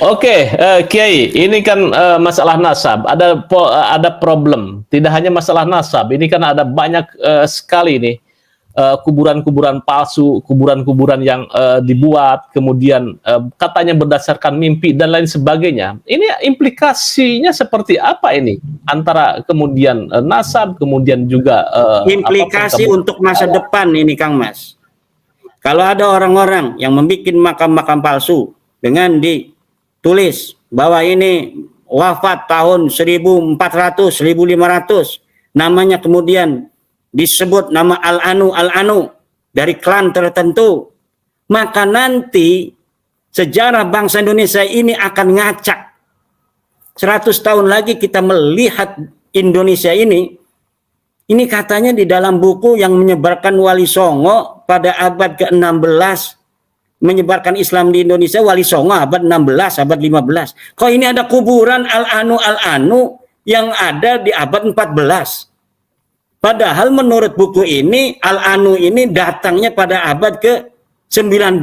Oke, Kiai, ini kan masalah nasab, ada problem. Tidak hanya masalah nasab, ini kan ada banyak sekali nih kuburan-kuburan palsu, kuburan-kuburan yang dibuat, kemudian katanya berdasarkan mimpi dan lain sebagainya. Ini implikasinya seperti apa ini antara kemudian nasab, kemudian juga implikasi untuk masa depan ini, Kang Mas. Kalau ada orang-orang yang membuat makam-makam palsu dengan ditulis bahwa ini wafat tahun 1400, 1500, namanya kemudian disebut nama Al-Anu dari klan tertentu, maka nanti sejarah bangsa Indonesia ini akan ngacak. 100 tahun lagi kita melihat Indonesia ini katanya di dalam buku yang menyebarkan Wali Songo pada abad ke-16, menyebarkan Islam di Indonesia, Wali Songo abad 16, abad 15. Kok ini ada kuburan Al-Anu yang ada di abad 14. Padahal menurut buku ini, Al-Anu ini datangnya pada abad ke-19.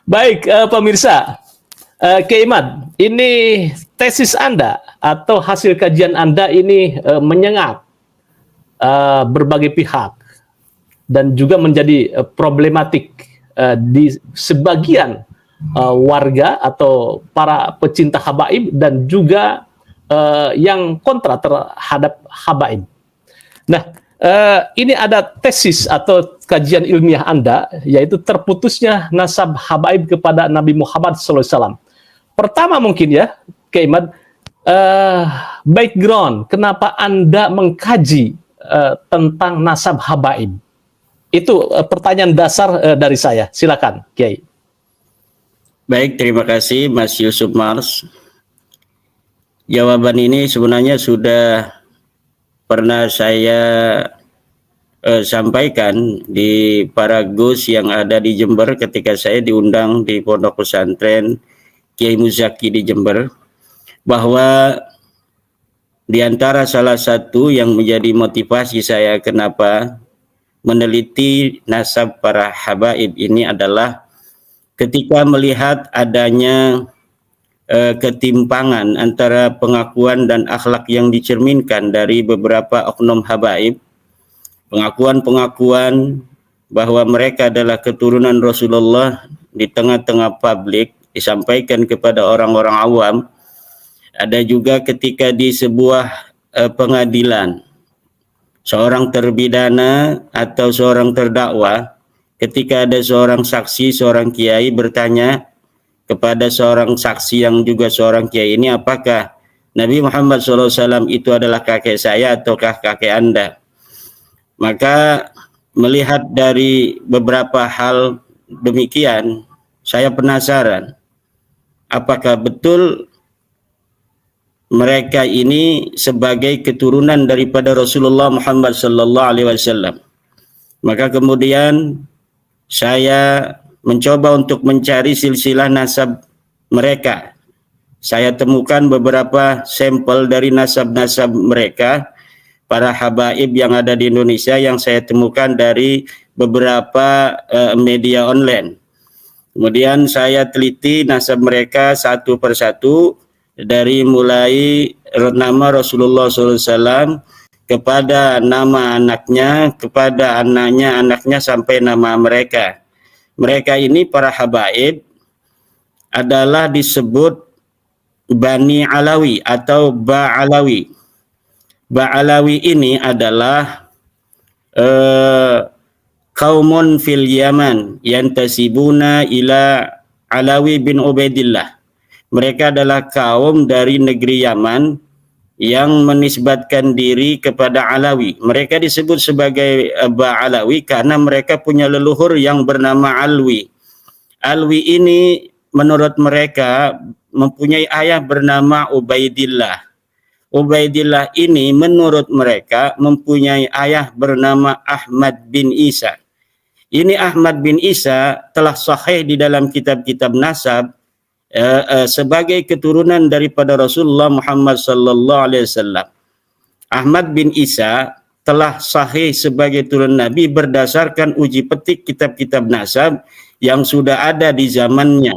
Baik, pemirsa, Kiai Imad, ini tesis Anda atau hasil kajian Anda ini menyengat berbagai pihak dan juga menjadi problematik di sebagian warga atau para pecinta habaib dan juga yang kontra terhadap habaib. Nah, ini ada tesis atau kajian ilmiah Anda, yaitu terputusnya nasab habaib kepada Nabi Muhammad SAW. Pertama mungkin ya, Kiai Imad, background, kenapa Anda mengkaji tentang nasab habaib? Itu pertanyaan dasar dari saya. Silakan, Kiai. Baik, terima kasih Mas Yusuf Mars. Jawaban ini sebenarnya sudah pernah saya sampaikan di para gus yang ada di Jember ketika saya diundang di Pondok Pesantren Kiai Muzaki di Jember, bahwa di antara salah satu yang menjadi motivasi saya kenapa meneliti nasab para habaib ini adalah ketika melihat adanya ketimpangan antara pengakuan dan akhlak yang dicerminkan dari beberapa oknum habaib, pengakuan-pengakuan bahwa mereka adalah keturunan Rasulullah di tengah-tengah publik disampaikan kepada orang-orang awam. Ada juga ketika di sebuah pengadilan, seorang terpidana atau seorang terdakwa, ketika ada seorang saksi, seorang kiai bertanya kepada seorang saksi yang juga seorang kiai ini, apakah Nabi Muhammad SAW itu adalah kakek saya ataukah kakek Anda? Maka melihat dari beberapa hal demikian, saya penasaran apakah betul mereka ini sebagai keturunan daripada Rasulullah Muhammad SAW. Maka kemudian saya mencoba untuk mencari silsilah nasab mereka. Saya temukan beberapa sampel dari nasab-nasab mereka, para habaib yang ada di Indonesia, yang saya temukan dari beberapa media online. Kemudian saya teliti nasab mereka satu persatu, dari mulai nama Rasulullah SAW, kepada nama anaknya, kepada anaknya sampai nama mereka. Mereka ini para habaib adalah disebut Bani Alawi atau Ba'alawi. Ba'alawi ini adalah kaumun fil Yaman yantasibuna ila Alawi bin Ubaidillah. Mereka adalah kaum dari negeri Yaman yang menisbatkan diri kepada Alawi. Mereka disebut sebagai Ba'alawi karena mereka punya leluhur yang bernama Alwi. Alwi ini menurut mereka mempunyai ayah bernama Ubaidillah. Ubaidillah ini menurut mereka mempunyai ayah bernama Ahmad bin Isa. ini Ahmad bin Isa telah sahih di dalam kitab-kitab nasab sebagai keturunan daripada Rasulullah Muhammad sallallahu alaihi wasallam. Ahmad bin Isa telah sahih sebagai turun Nabi berdasarkan uji petik kitab-kitab nasab yang sudah ada di zamannya.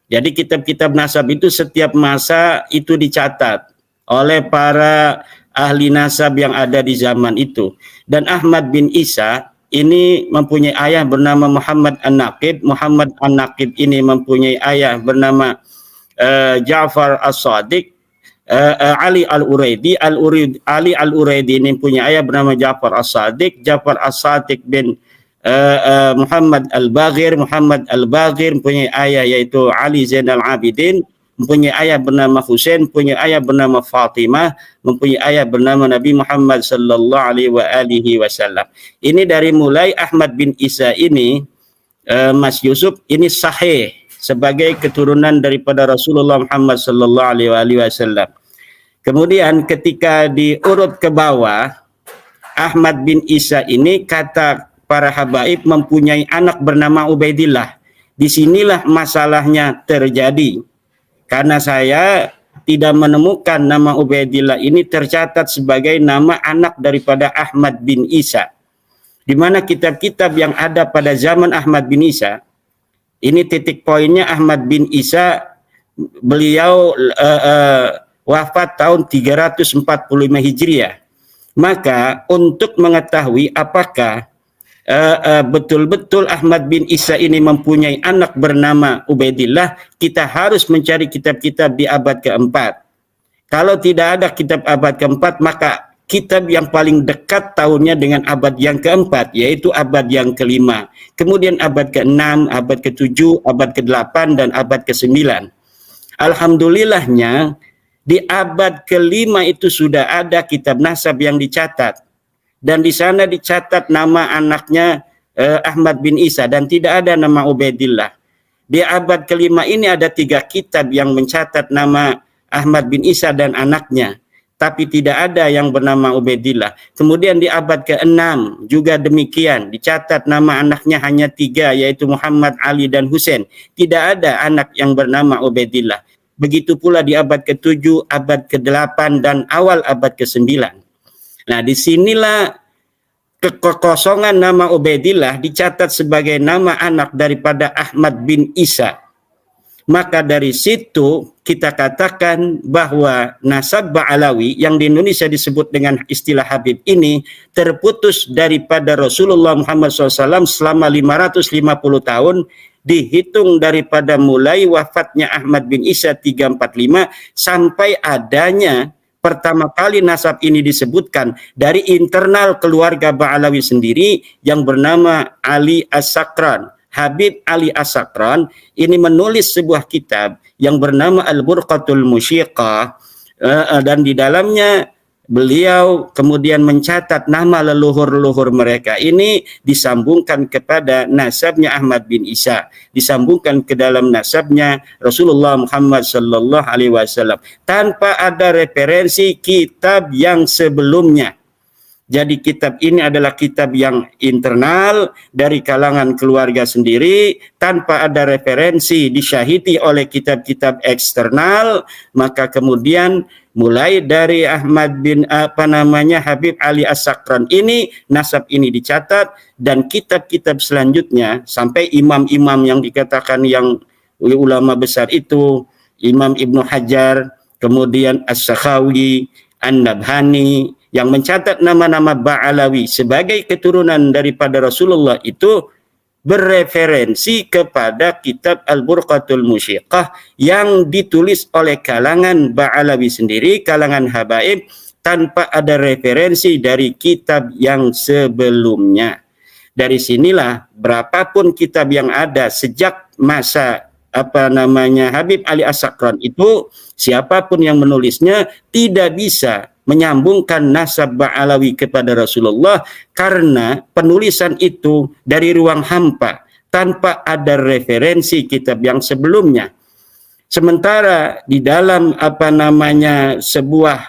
Jadi kitab-kitab nasab itu setiap masa itu dicatat oleh para ahli nasab yang ada di zaman itu. Dan Ahmad bin Isa ini mempunyai ayah bernama Muhammad An-Naqib. Muhammad An-Naqib ini mempunyai ayah bernama Ja'far As-Sadiq. Ali Al-Uraidi. Ali Al-Uraidi ini punya ayah bernama Ja'far As-Sadiq. Ja'far As-Sadiq bin Muhammad Al-Baghir. Muhammad Al-Baghir mempunyai ayah yaitu Ali Zainal Abidin. Mempunyai ayah bernama Husain. Mempunyai ayah bernama Fatimah. Mempunyai ayah bernama Nabi Muhammad sallallahu alaihi wasallam. Ini dari mulai Ahmad bin Isa ini, Mas Yusuf, ini sahih sebagai keturunan daripada Rasulullah Muhammad sallallahu alaihi wasallam. Kemudian ketika diurut ke bawah, Ahmad bin Isa ini kata para habaib mempunyai anak bernama Ubaidillah. Disinilah masalahnya terjadi. Karena saya tidak menemukan nama Ubaidillah ini tercatat sebagai nama anak daripada Ahmad bin Isa. Di mana kitab-kitab yang ada pada zaman Ahmad bin Isa, ini titik poinnya Ahmad bin Isa, beliau wafat tahun 345 Hijriah. Maka untuk mengetahui apakah betul-betul Ahmad bin Isa ini mempunyai anak bernama Ubaidillah, kita harus mencari kitab-kitab di abad keempat. Kalau tidak ada kitab abad keempat, maka kitab yang paling dekat tahunnya dengan abad yang keempat, yaitu abad yang kelima. Kemudian abad ke-6, abad ke-7, abad ke-8, dan abad ke-9. Alhamdulillahnya, di abad kelima itu sudah ada kitab nasab yang dicatat. Dan di sana dicatat nama anaknya Ahmad bin Isa dan tidak ada nama Ubaidillah. Di abad kelima ini ada 3 kitab yang mencatat nama Ahmad bin Isa dan anaknya. Tapi tidak ada yang bernama Ubaidillah. Kemudian di abad ke-6 juga demikian. Dicatat nama anaknya hanya 3, yaitu Muhammad, Ali, dan Husain. Tidak ada anak yang bernama Ubaidillah. Begitu pula di abad ke-7, abad ke-8, dan awal abad ke-9. Nah, disinilah kekosongan nama Ubaidillah dicatat sebagai nama anak daripada Ahmad bin Isa. Maka dari situ kita katakan bahwa nasab Ba'alawi yang di Indonesia disebut dengan istilah Habib ini terputus daripada Rasulullah Muhammad SAW selama 550 tahun, dihitung daripada mulai wafatnya Ahmad bin Isa 345 sampai adanya pertama kali nasab ini disebutkan dari internal keluarga Ba'alawi sendiri yang bernama Ali As-Sakran. Habib Ali As-Sakran ini menulis sebuah kitab yang bernama Al-Burqatul Musyiqah, dan di dalamnya beliau kemudian mencatat nama leluhur-leluhur mereka. Ini disambungkan kepada nasabnya Ahmad bin Isa, disambungkan ke dalam nasabnya Rasulullah Muhammad sallallahu alaihi wasallam tanpa ada referensi kitab yang sebelumnya. Jadi kitab ini adalah kitab yang internal dari kalangan keluarga sendiri tanpa ada referensi disyahidi oleh kitab-kitab eksternal. Maka kemudian mulai dari Ahmad bin Habib Ali As-Sakran ini, nasab ini dicatat, dan kitab-kitab selanjutnya sampai imam-imam yang dikatakan yang ulama besar itu, Imam Ibnu Hajar, kemudian As-Sakhawi, An-Nabhani, yang mencatat nama-nama Ba'alawi sebagai keturunan daripada Rasulullah itu bereferensi kepada kitab Al-Burqatul Musyiqah yang ditulis oleh kalangan Ba'alawi sendiri, kalangan habaib, tanpa ada referensi dari kitab yang sebelumnya. Dari sinilah berapapun kitab yang ada sejak masa Habib Ali As-Sakran itu, siapapun yang menulisnya tidak bisa menyambungkan nasab Ba'alawi kepada Rasulullah karena penulisan itu dari ruang hampa tanpa ada referensi kitab yang sebelumnya. Sementara di dalam sebuah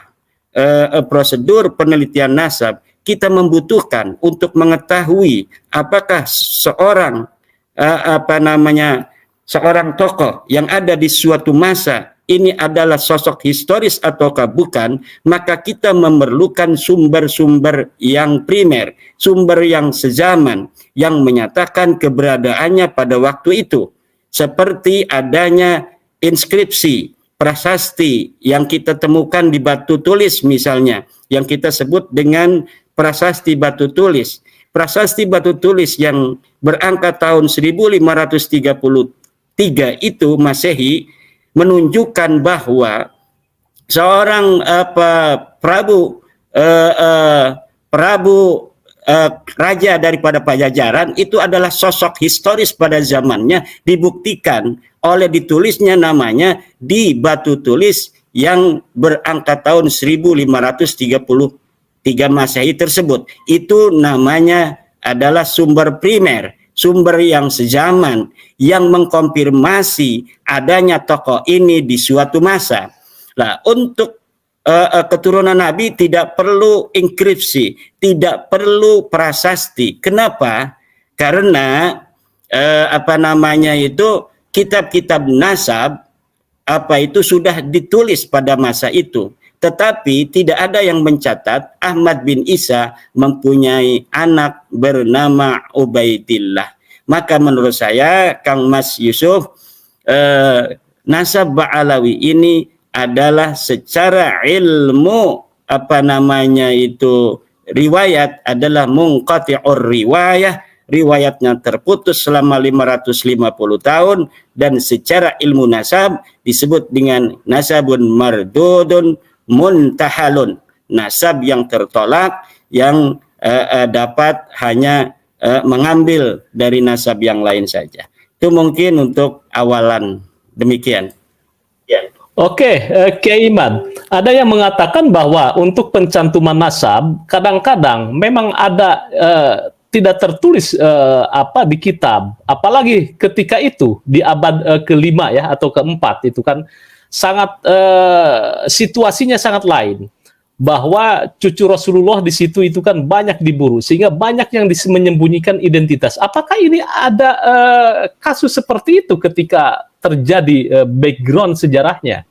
prosedur penelitian nasab, kita membutuhkan untuk mengetahui apakah seorang seorang tokoh yang ada di suatu masa ini adalah sosok historis ataukah bukan, maka kita memerlukan sumber-sumber yang primer, sumber yang sezaman, yang menyatakan keberadaannya pada waktu itu. Seperti adanya inskripsi, prasasti yang kita temukan di batu tulis misalnya, yang kita sebut dengan prasasti batu tulis. Prasasti batu tulis yang berangka tahun 1533 itu Masehi menunjukkan bahwa seorang raja daripada Pajajaran itu adalah sosok historis pada zamannya, dibuktikan oleh ditulisnya namanya di batu tulis yang berangka tahun 1533 Masehi tersebut. Itu namanya adalah sumber primer, sumber yang sezaman, yang mengkonfirmasi adanya tokoh ini di suatu masa. Nah, untuk keturunan Nabi tidak perlu inskripsi, tidak perlu prasasti. Kenapa? Karena kitab-kitab nasab sudah ditulis pada masa itu. Tetapi tidak ada yang mencatat Ahmad bin Isa mempunyai anak bernama Ubaidillah. Maka menurut saya, Kang Mas Yusuf, nasab Ba'alawi ini adalah secara ilmu riwayat adalah munqati'ur riwayah, riwayatnya terputus selama 550 tahun, dan secara ilmu nasab disebut dengan nasabun mardudun muntahalun, nasab yang tertolak, yang dapat hanya mengambil dari nasab yang lain saja. Itu mungkin untuk awalan, demikian. Ya. Oke, Kiai Iman, ada yang mengatakan bahwa untuk pencantuman nasab kadang-kadang memang ada tidak tertulis di kitab, apalagi ketika itu di abad kelima ya atau keempat, itu kan sangat situasinya sangat lain, bahwa cucu Rasulullah di situ itu kan banyak diburu sehingga banyak yang menyembunyikan identitas. Apakah ini ada kasus seperti itu ketika terjadi background sejarahnya?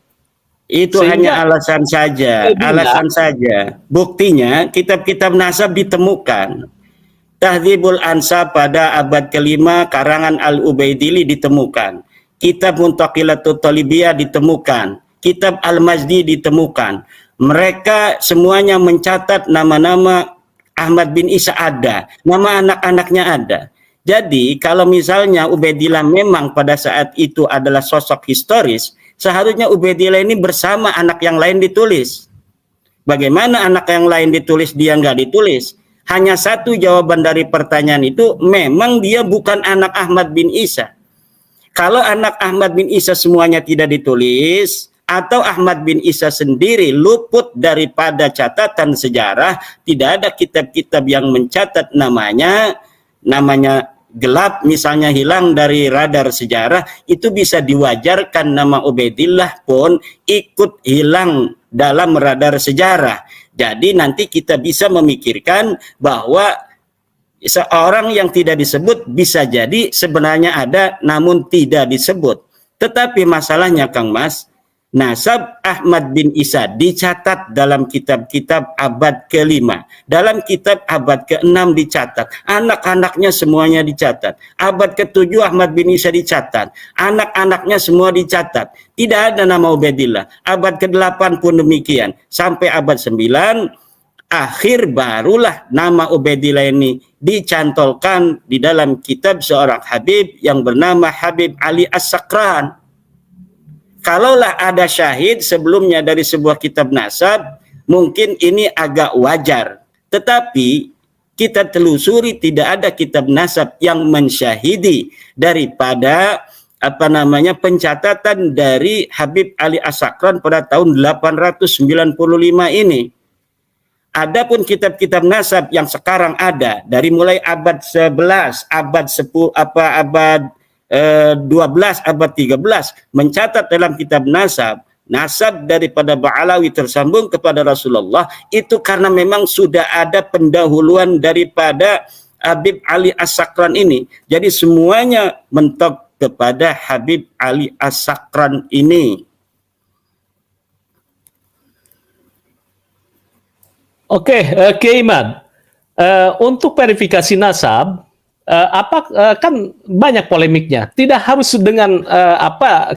Itu hanya alasan saja, alasan saja. Buktinya kitab-kitab nasab ditemukan. Tahdzibul Ansab pada abad kelima karangan Al-Ubaidili ditemukan. Kitab Muntaqilatut Talibiyah ditemukan. Kitab Al-Majdi ditemukan. Mereka semuanya mencatat nama-nama Ahmad bin Isa ada, nama anak-anaknya ada. Jadi kalau misalnya Ubaidillah memang pada saat itu adalah sosok historis, seharusnya Ubaidillah ini bersama anak yang lain ditulis. Bagaimana anak yang lain ditulis, dia nggak ditulis? Hanya satu jawaban dari pertanyaan itu, memang dia bukan anak Ahmad bin Isa. Kalau anak Ahmad bin Isa semuanya tidak ditulis, atau Ahmad bin Isa sendiri luput daripada catatan sejarah, tidak ada kitab-kitab yang mencatat namanya gelap, misalnya hilang dari radar sejarah, itu bisa diwajarkan nama Ubaidillah pun ikut hilang dalam radar sejarah. Jadi nanti kita bisa memikirkan bahwa seorang yang tidak disebut bisa jadi sebenarnya ada namun tidak disebut. Tetapi masalahnya Kang Mas, nasab Ahmad bin Isa dicatat dalam kitab-kitab abad ke-5. Dalam kitab abad ke-6 dicatat. Anak-anaknya semuanya dicatat. Abad ke-7 Ahmad bin Isa dicatat. Anak-anaknya semua dicatat. Tidak ada nama Ubaidillah. Abad ke-8 pun demikian. Sampai abad 9, akhir barulah nama Ubaidillah ini dicantolkan di dalam kitab seorang Habib yang bernama Habib Ali As-Sakran. Kalaulah ada syahid sebelumnya dari sebuah kitab nasab, mungkin ini agak wajar. Tetapi kita telusuri tidak ada kitab nasab yang mensyahidi daripada pencatatan dari Habib Ali As-Sakran pada tahun 895 ini. Adapun kitab-kitab nasab yang sekarang ada dari mulai abad 11, abad 10, abad 12, abad 13 mencatat dalam kitab nasab nasab daripada Ba'alawi tersambung kepada Rasulullah itu karena memang sudah ada pendahuluan daripada Habib Ali As-Sakran ini. Jadi semuanya mentok kepada Habib Ali As-Sakran ini. Oke, Kiai Imad, untuk verifikasi nasab, kan banyak polemiknya. Tidak harus dengan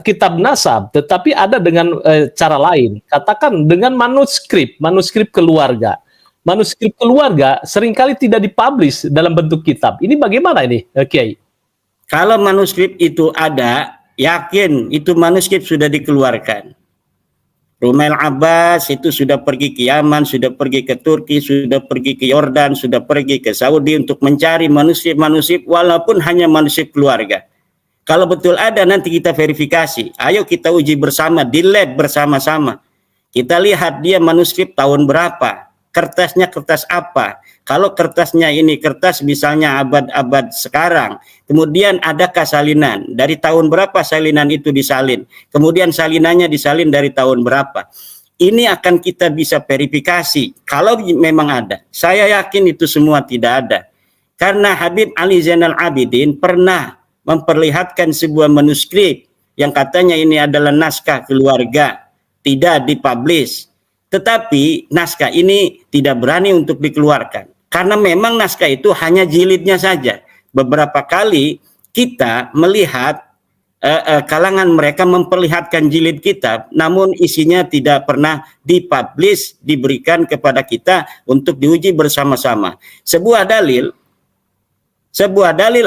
kitab nasab, tetapi ada dengan cara lain. Katakan dengan manuskrip keluarga. Manuskrip keluarga seringkali tidak dipublish dalam bentuk kitab. Ini bagaimana ini, Kiai? Kalau manuskrip itu ada, yakin itu manuskrip sudah dikeluarkan. Rumail Abbas itu sudah pergi ke Yaman, sudah pergi ke Turki, sudah pergi ke Yordan, sudah pergi ke Saudi untuk mencari manuskrip-manuskrip walaupun hanya manuskrip keluarga. Kalau betul ada nanti kita verifikasi. Ayo kita uji bersama di lab bersama-sama. Kita lihat dia manuskrip tahun berapa, kertasnya kertas apa. Kalau kertasnya ini kertas misalnya abad-abad sekarang, kemudian adakah salinan? Dari tahun berapa salinan itu disalin? Kemudian salinannya disalin dari tahun berapa? Ini akan kita bisa verifikasi. Kalau memang ada, saya yakin itu semua tidak ada. Karena Habib Ali Zainal Abidin pernah memperlihatkan sebuah manuskrip yang katanya ini adalah naskah keluarga, tidak dipublish. Tetapi naskah ini tidak berani untuk dikeluarkan. Karena memang naskah itu hanya jilidnya saja. Beberapa kali kita melihat kalangan mereka memperlihatkan jilid kitab, namun isinya tidak pernah dipublish, diberikan kepada kita untuk diuji bersama-sama. Sebuah dalil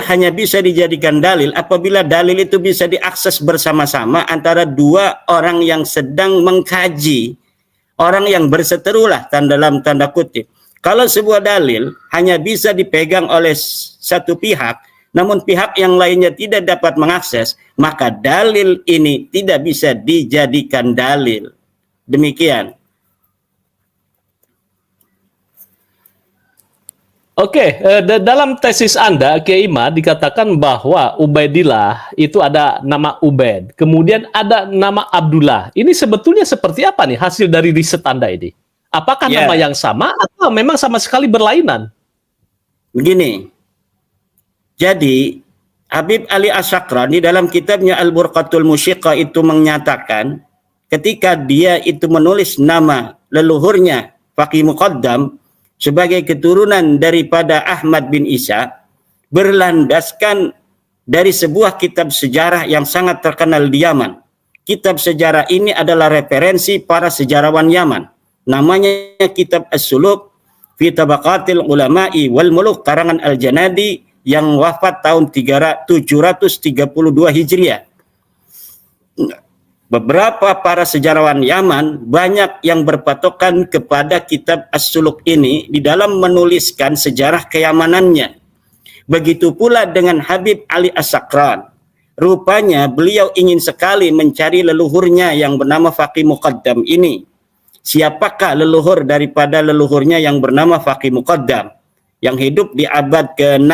hanya bisa dijadikan dalil apabila dalil itu bisa diakses bersama-sama antara dua orang yang sedang mengkaji, orang yang berseterulah dalam tanda kutip. Kalau sebuah dalil hanya bisa dipegang oleh satu pihak, namun pihak yang lainnya tidak dapat mengakses, maka dalil ini tidak bisa dijadikan dalil. Demikian. Oke, dalam tesis Anda, Kiai Imad, dikatakan bahwa Ubaidillah itu ada nama Ubaid, kemudian ada nama Abdullah. Ini sebetulnya seperti apa nih hasil dari riset Anda ini? Apakah nama yang sama atau memang sama sekali berlainan? Begini, jadi Habib Ali As-Sakran di dalam kitabnya Al-Burqatul Musyiqah itu menyatakan ketika dia itu menulis nama leluhurnya Faqih Muqaddam sebagai keturunan daripada Ahmad bin Isa, berlandaskan dari sebuah kitab sejarah yang sangat terkenal di Yaman. Kitab sejarah ini adalah referensi para sejarawan Yaman. Namanya kitab As-Suluk fi Tabaqatil Ulama'i wal Muluk karangan Al-Janadi yang wafat tahun 732 Hijriah. Beberapa para sejarawan Yaman banyak yang berpatokan kepada kitab As-Suluk ini di dalam menuliskan sejarah keyamanannya. Begitu pula dengan Habib Ali As-Sakran. Rupanya beliau ingin sekali mencari leluhurnya yang bernama Faqih Muqaddam ini. Siapakah leluhur daripada leluhurnya yang bernama Faqih Muqaddam yang hidup di abad ke-6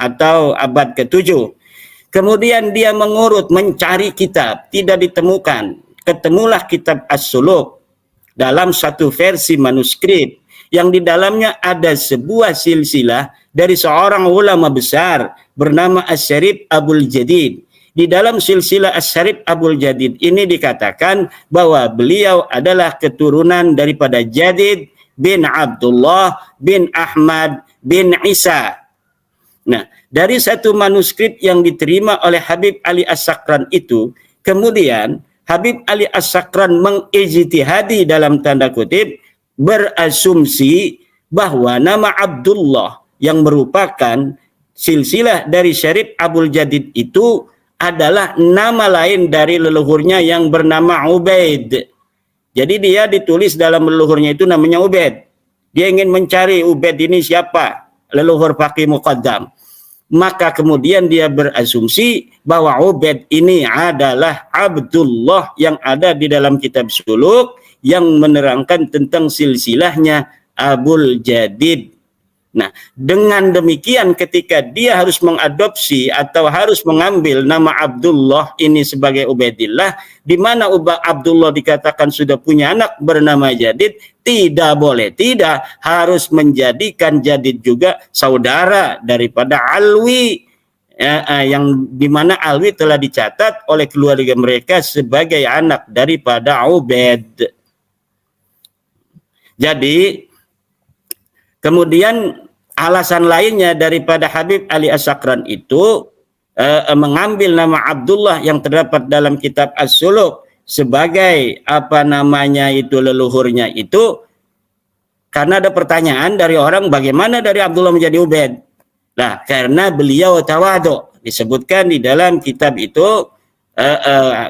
atau abad ke-7? Kemudian dia mengurut, mencari kitab, tidak ditemukan. Ketemulah kitab As-Suluk dalam satu versi manuskrip yang di dalamnya ada sebuah silsilah dari seorang ulama besar bernama Asy-Syarif Abul Jadid. Di dalam silsilah Asy-Syarif Abul Jadid ini dikatakan bahwa beliau adalah keturunan daripada Jadid bin Abdullah bin Ahmad bin Isa. Nah, dari satu manuskrip yang diterima oleh Habib Ali As-Sakran itu, kemudian Habib Ali As-Sakran mengijtihadi dalam tanda kutip, berasumsi bahwa nama Abdullah yang merupakan silsilah dari Syarif Abul Jadid itu adalah nama lain dari leluhurnya yang bernama Ubaid. Jadi dia ditulis dalam leluhurnya itu namanya Ubaid. Dia ingin mencari Ubaid ini siapa, leluhur Faqih Muqaddam. Maka kemudian dia berasumsi bahwa Ubaid ini adalah Abdullah yang ada di dalam kitab Suluk yang menerangkan tentang silsilahnya Abul Jadid. Nah, dengan demikian ketika dia harus mengadopsi atau harus mengambil nama Abdullah ini sebagai Ubaidillah, di mana Abdullah dikatakan sudah punya anak bernama Jadid, tidak boleh, tidak, harus menjadikan Jadid juga saudara daripada Alwi, yang dimana Alwi telah dicatat oleh keluarga mereka sebagai anak daripada Ubaid. Jadi kemudian alasan lainnya daripada Habib Ali As-Sakran itu mengambil nama Abdullah yang terdapat dalam kitab As-Suluk sebagai leluhurnya itu, karena ada pertanyaan dari orang bagaimana dari Abdullah menjadi Ubaid. Nah, karena beliau tawadu, disebutkan di dalam kitab itu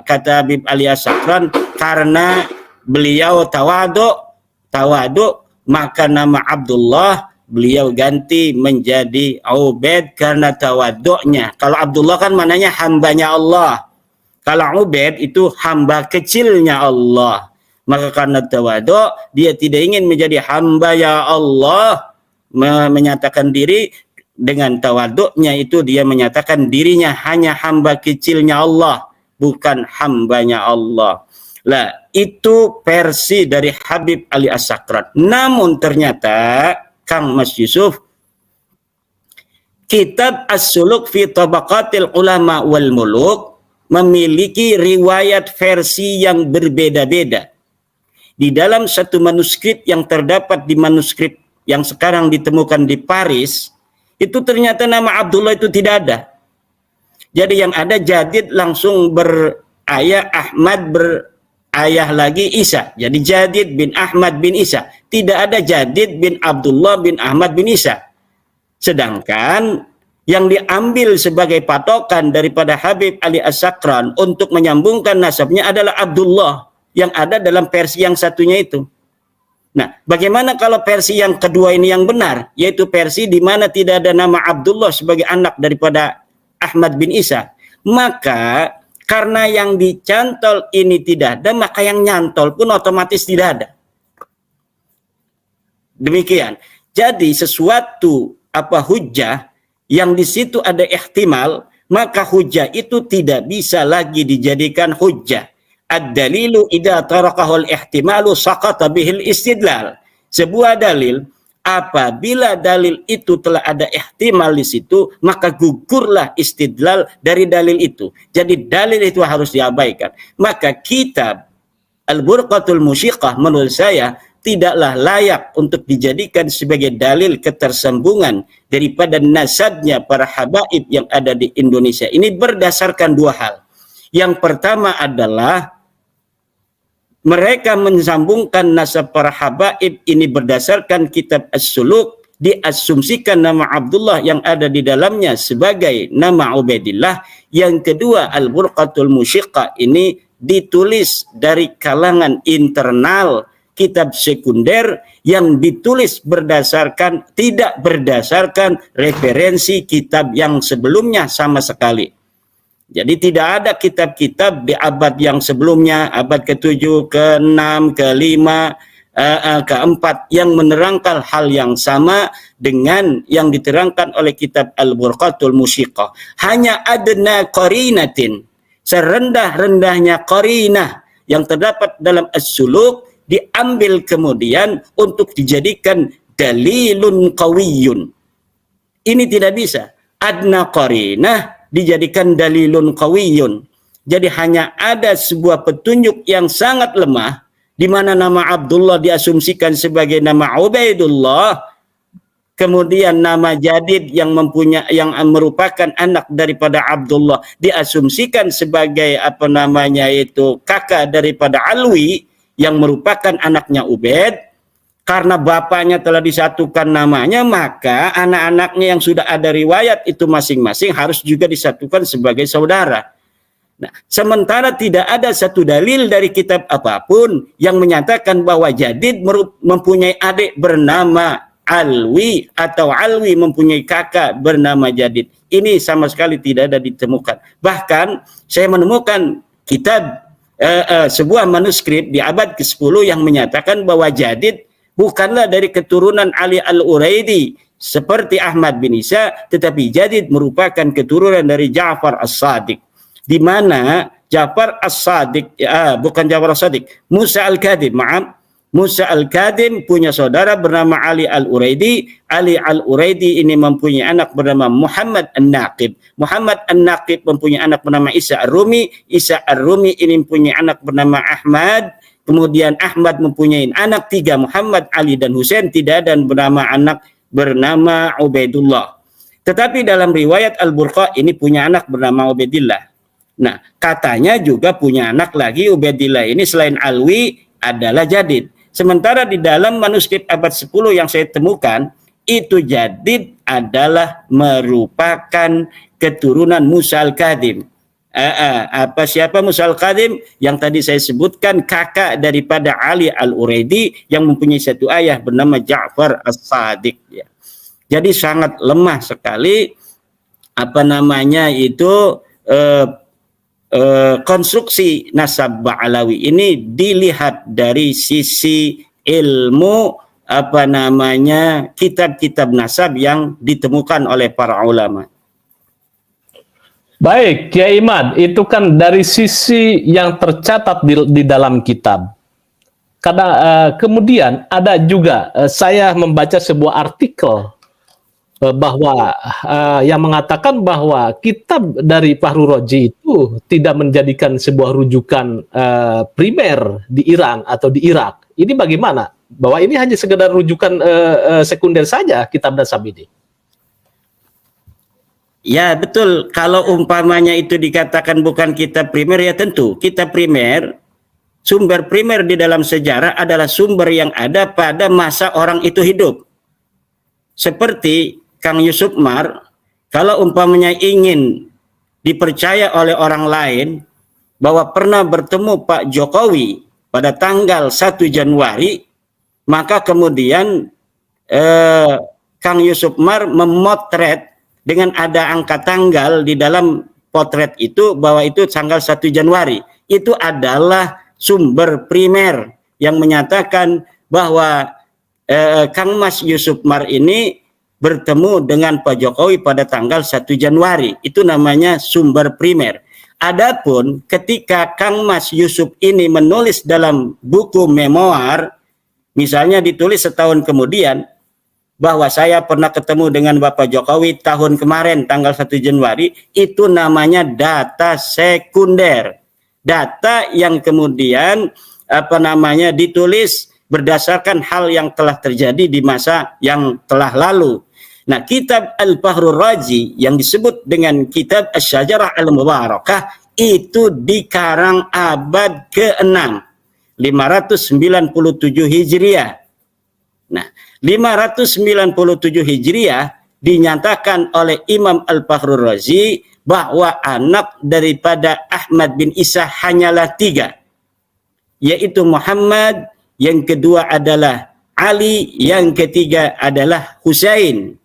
kata Habib Ali As-Sakran, karena beliau tawadu maka nama Abdullah beliau ganti menjadi Ubaid karena tawaduknya. Kalau Abdullah kan mananya hambanya Allah, kalau Ubaid itu hamba kecilnya Allah. Maka karena tawaduk, dia tidak ingin menjadi hamba ya Allah, menyatakan diri. Dengan tawaduknya itu dia menyatakan dirinya hanya hamba kecilnya Allah, bukan hambanya Allah. Lah, itu versi dari Habib Ali As-Sakran. Namun ternyata Kang Mas Yusuf, kitab As-Suluk fi Tabaqatil Ulama wal Muluk memiliki riwayat versi yang berbeda-beda. Di dalam satu manuskrip yang terdapat di manuskrip yang sekarang ditemukan di Paris, itu ternyata nama Abdullah itu tidak ada. Jadi yang ada Jadid langsung berayah Ahmad, berayah lagi Isa. Jadi Jadid bin Ahmad bin Isa. Tidak ada Jadid bin Abdullah bin Ahmad bin Isa. Sedangkan yang diambil sebagai patokan daripada Habib Ali As-Sakran untuk menyambungkan nasabnya adalah Abdullah yang ada dalam versi yang satunya itu. Nah, bagaimana kalau versi yang kedua ini yang benar, yaitu versi di mana tidak ada nama Abdullah sebagai anak daripada Ahmad bin Isa? Maka karena yang dicantol ini tidak ada, maka yang nyantol pun otomatis tidak ada. Demikian. Jadi sesuatu hujjah yang di situ ada ihtimal, maka hujjah itu tidak bisa lagi dijadikan hujjah. Ad-dalilu idza tarakahul ihtimalu saqata bihil istidlal. Sebuah dalil, apabila dalil itu telah ada ihtimal di situ, maka gugurlah istidlal dari dalil itu. Jadi dalil itu harus diabaikan. Maka kitab Al-Burqatul Musyiqah menurut saya tidaklah layak untuk dijadikan sebagai dalil ketersambungan daripada nasabnya para habaib yang ada di Indonesia. Ini berdasarkan dua hal. Yang pertama adalah mereka mensambungkan nasab para habaib ini berdasarkan kitab As-Suluk, diasumsikan nama Abdullah yang ada di dalamnya sebagai nama Ubaidillah. Yang kedua, Al-Burqatul Musyiqah ini ditulis dari kalangan internal, kitab sekunder yang ditulis tidak berdasarkan referensi kitab yang sebelumnya sama sekali. Jadi tidak ada kitab-kitab di abad yang sebelumnya, abad ke-7, ke-6, ke-5, ke-4 yang menerangkan hal yang sama dengan yang diterangkan oleh kitab Al-Burqatul Musyiqah. Hanya adna qarinatin, serendah-rendahnya qarinah yang terdapat dalam As-Suluk diambil kemudian untuk dijadikan dalilun qawiyun. Ini tidak bisa. Adna qarinah dijadikan dalilun qawiyun. Jadi hanya ada sebuah petunjuk yang sangat lemah di mana nama Abdullah diasumsikan sebagai nama Ubaidullah, kemudian nama Jadid yang merupakan anak daripada Abdullah diasumsikan sebagai kakak daripada Alwi yang merupakan anaknya Ubaid. Karena bapaknya telah disatukan namanya, maka anak-anaknya yang sudah ada riwayat itu masing-masing harus juga disatukan sebagai saudara. Nah, sementara tidak ada satu dalil dari kitab apapun yang menyatakan bahwa Jadid mempunyai adik bernama Alwi atau Alwi mempunyai kakak bernama Jadid. Ini sama sekali tidak ada ditemukan. Bahkan saya menemukan kitab sebuah manuskrip di abad ke-10 yang menyatakan bahwa Jadid bukanlah dari keturunan Ali Al-Uraidi seperti Ahmad bin Isa, tetapi Jadid merupakan keturunan dari Ja'far As-Shadiq, di mana Ja'far As-Shadiq, bukan Ja'far As-Shadiq, Musa Al-Kadhim, maaf, Musa Al-Kadhim punya saudara bernama Ali Al-Uraidi. Ali Al-Uraidi ini mempunyai anak bernama Muhammad An-Naqib. Muhammad An-Naqib mempunyai anak bernama Isa Ar-Rumi. Isa Ar-Rumi ini mempunyai anak bernama Ahmad. Kemudian Ahmad mempunyai anak 3, Muhammad, Ali, dan Husain. Tidak ada bernama anak bernama Ubaidullah. Tetapi dalam riwayat Al-Burqa ini punya anak bernama Ubaidillah. Nah, katanya juga punya anak lagi Ubaidillah ini selain Alwi adalah Jadid. Sementara di dalam manuskrip abad 10 yang saya temukan, itu Jadid adalah merupakan keturunan Musa Al-Kadhim. Siapa Musa Al-Kadhim? Yang tadi saya sebutkan, kakak daripada Ali Al-Uraidi yang mempunyai satu ayah bernama Ja'far As-Shadiq. Ya. Jadi sangat lemah sekali konstruksi nasab Ba'alawi ini dilihat dari sisi ilmu kitab-kitab nasab yang ditemukan oleh para ulama. Baik, Kiai Imad, itu kan dari sisi yang tercatat di dalam kitab. Karena kemudian ada juga saya membaca sebuah artikel bahwa yang mengatakan bahwa kitab dari Fahru Raji itu tidak menjadikan sebuah rujukan primer di Iran atau di Irak. Ini bagaimana? Bahwa ini hanya sekedar rujukan sekunder saja kitab nasab ini. Ya betul, kalau umpamanya itu dikatakan bukan kitab primer, ya tentu kitab primer, sumber primer di dalam sejarah adalah sumber yang ada pada masa orang itu hidup. Seperti Kang Yusuf Mar, kalau umpamanya ingin dipercaya oleh orang lain bahwa pernah bertemu Pak Jokowi pada tanggal 1 Januari, maka kemudian Kang Yusuf Mar memotret dengan ada angka tanggal di dalam potret itu bahwa itu tanggal 1 Januari. Itu adalah sumber primer yang menyatakan bahwa Kang Mas Yusuf Mar ini bertemu dengan Pak Jokowi pada tanggal 1 Januari. Itu namanya sumber primer. Adapun ketika Kang Mas Yusuf ini menulis dalam buku memoir, misalnya ditulis setahun kemudian, bahwa saya pernah ketemu dengan Bapak Jokowi tahun kemarin tanggal 1 Januari, itu namanya data sekunder. Data yang kemudian ditulis berdasarkan hal yang telah terjadi di masa yang telah lalu. Nah, kitab Al-Fahru Raji yang disebut dengan kitab Asy-Syajarah Al-Mubarakah itu dikarang abad ke-6, 597 Hijriah. Nah, 597 Hijriah dinyatakan oleh Imam Al-Fahru Razi bahwa anak daripada Ahmad bin Isa hanyalah 3, yaitu Muhammad, yang kedua adalah Ali, yang ketiga adalah Husain.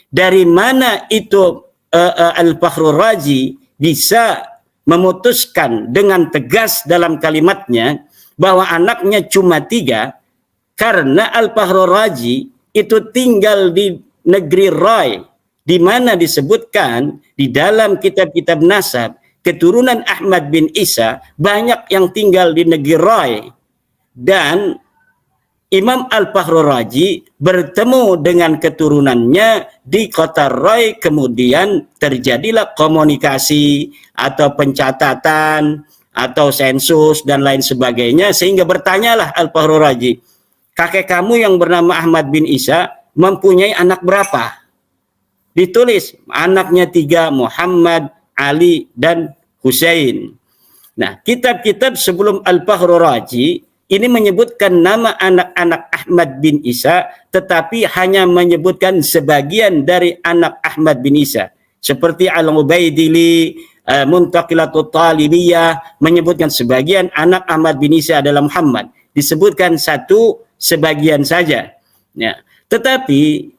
Dari mana itu Al-Fahru Razi bisa memutuskan dengan tegas dalam kalimatnya bahwa anaknya cuma 3? Karena Al-Fahru Razi itu tinggal di negeri Rai, di mana disebutkan di dalam kitab-kitab nasab keturunan Ahmad bin Isa banyak yang tinggal di negeri Rai. Dan Imam Al-Fahru Razi bertemu dengan keturunannya di kota Rai, kemudian terjadilah komunikasi atau pencatatan atau sensus dan lain sebagainya, sehingga bertanyalah Al-Fahru Razi, kakek kamu yang bernama Ahmad bin Isa mempunyai anak berapa? Ditulis anaknya 3, Muhammad, Ali, dan Husain. Nah, kitab-kitab sebelum Al-Fahru Razi ini menyebutkan nama anak-anak Ahmad bin Isa, tetapi hanya menyebutkan sebagian dari anak Ahmad bin Isa. Seperti Al-Ubaidili, Muntaqilatut Talibiyah menyebutkan sebagian anak Ahmad bin Isa adalah Muhammad. Disebutkan sebagian saja. Ya. Tetapi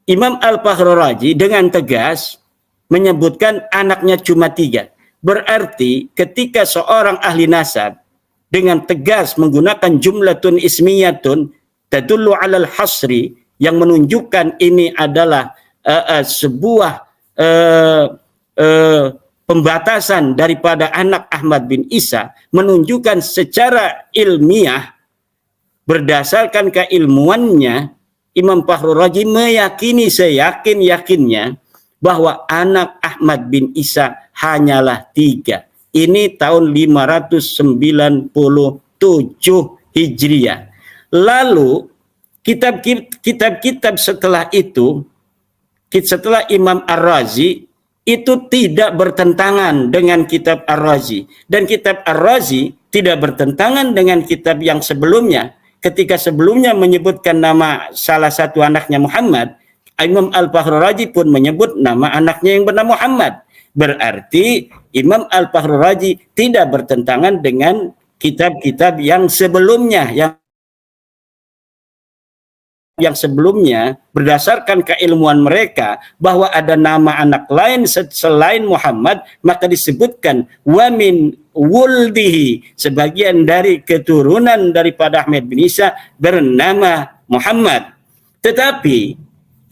Imam Al-Fahru Razi dengan tegas menyebutkan anaknya cuma 3. Berarti ketika seorang ahli nasab dengan tegas menggunakan jumlatun ismiyatun tadullu alal hasri, yang menunjukkan ini adalah sebuah pembatasan daripada anak Ahmad bin Isa, menunjukkan secara ilmiah berdasarkan keilmuannya, Imam Fakhrul Razi meyakini seyakin-yakinnya bahwa anak Ahmad bin Isa hanyalah 3. Ini tahun 597 Hijriah. Lalu kitab-kitab setelah itu, setelah Imam Ar-Razi, itu tidak bertentangan dengan kitab Ar-Razi. Dan kitab Ar-Razi tidak bertentangan dengan kitab yang sebelumnya. Ketika sebelumnya menyebutkan nama salah satu anaknya Muhammad, Imam Al-Fakhrul Razi pun menyebut nama anaknya yang bernama Muhammad. Berarti Imam Al-Fakhrul Razi tidak bertentangan dengan kitab-kitab yang sebelumnya, yang sebelumnya berdasarkan keilmuan mereka bahwa ada nama anak lain selain Muhammad, maka disebutkan wa min wuldihi, sebagian dari keturunan daripada Ahmad bin Isa bernama Muhammad. Tetapi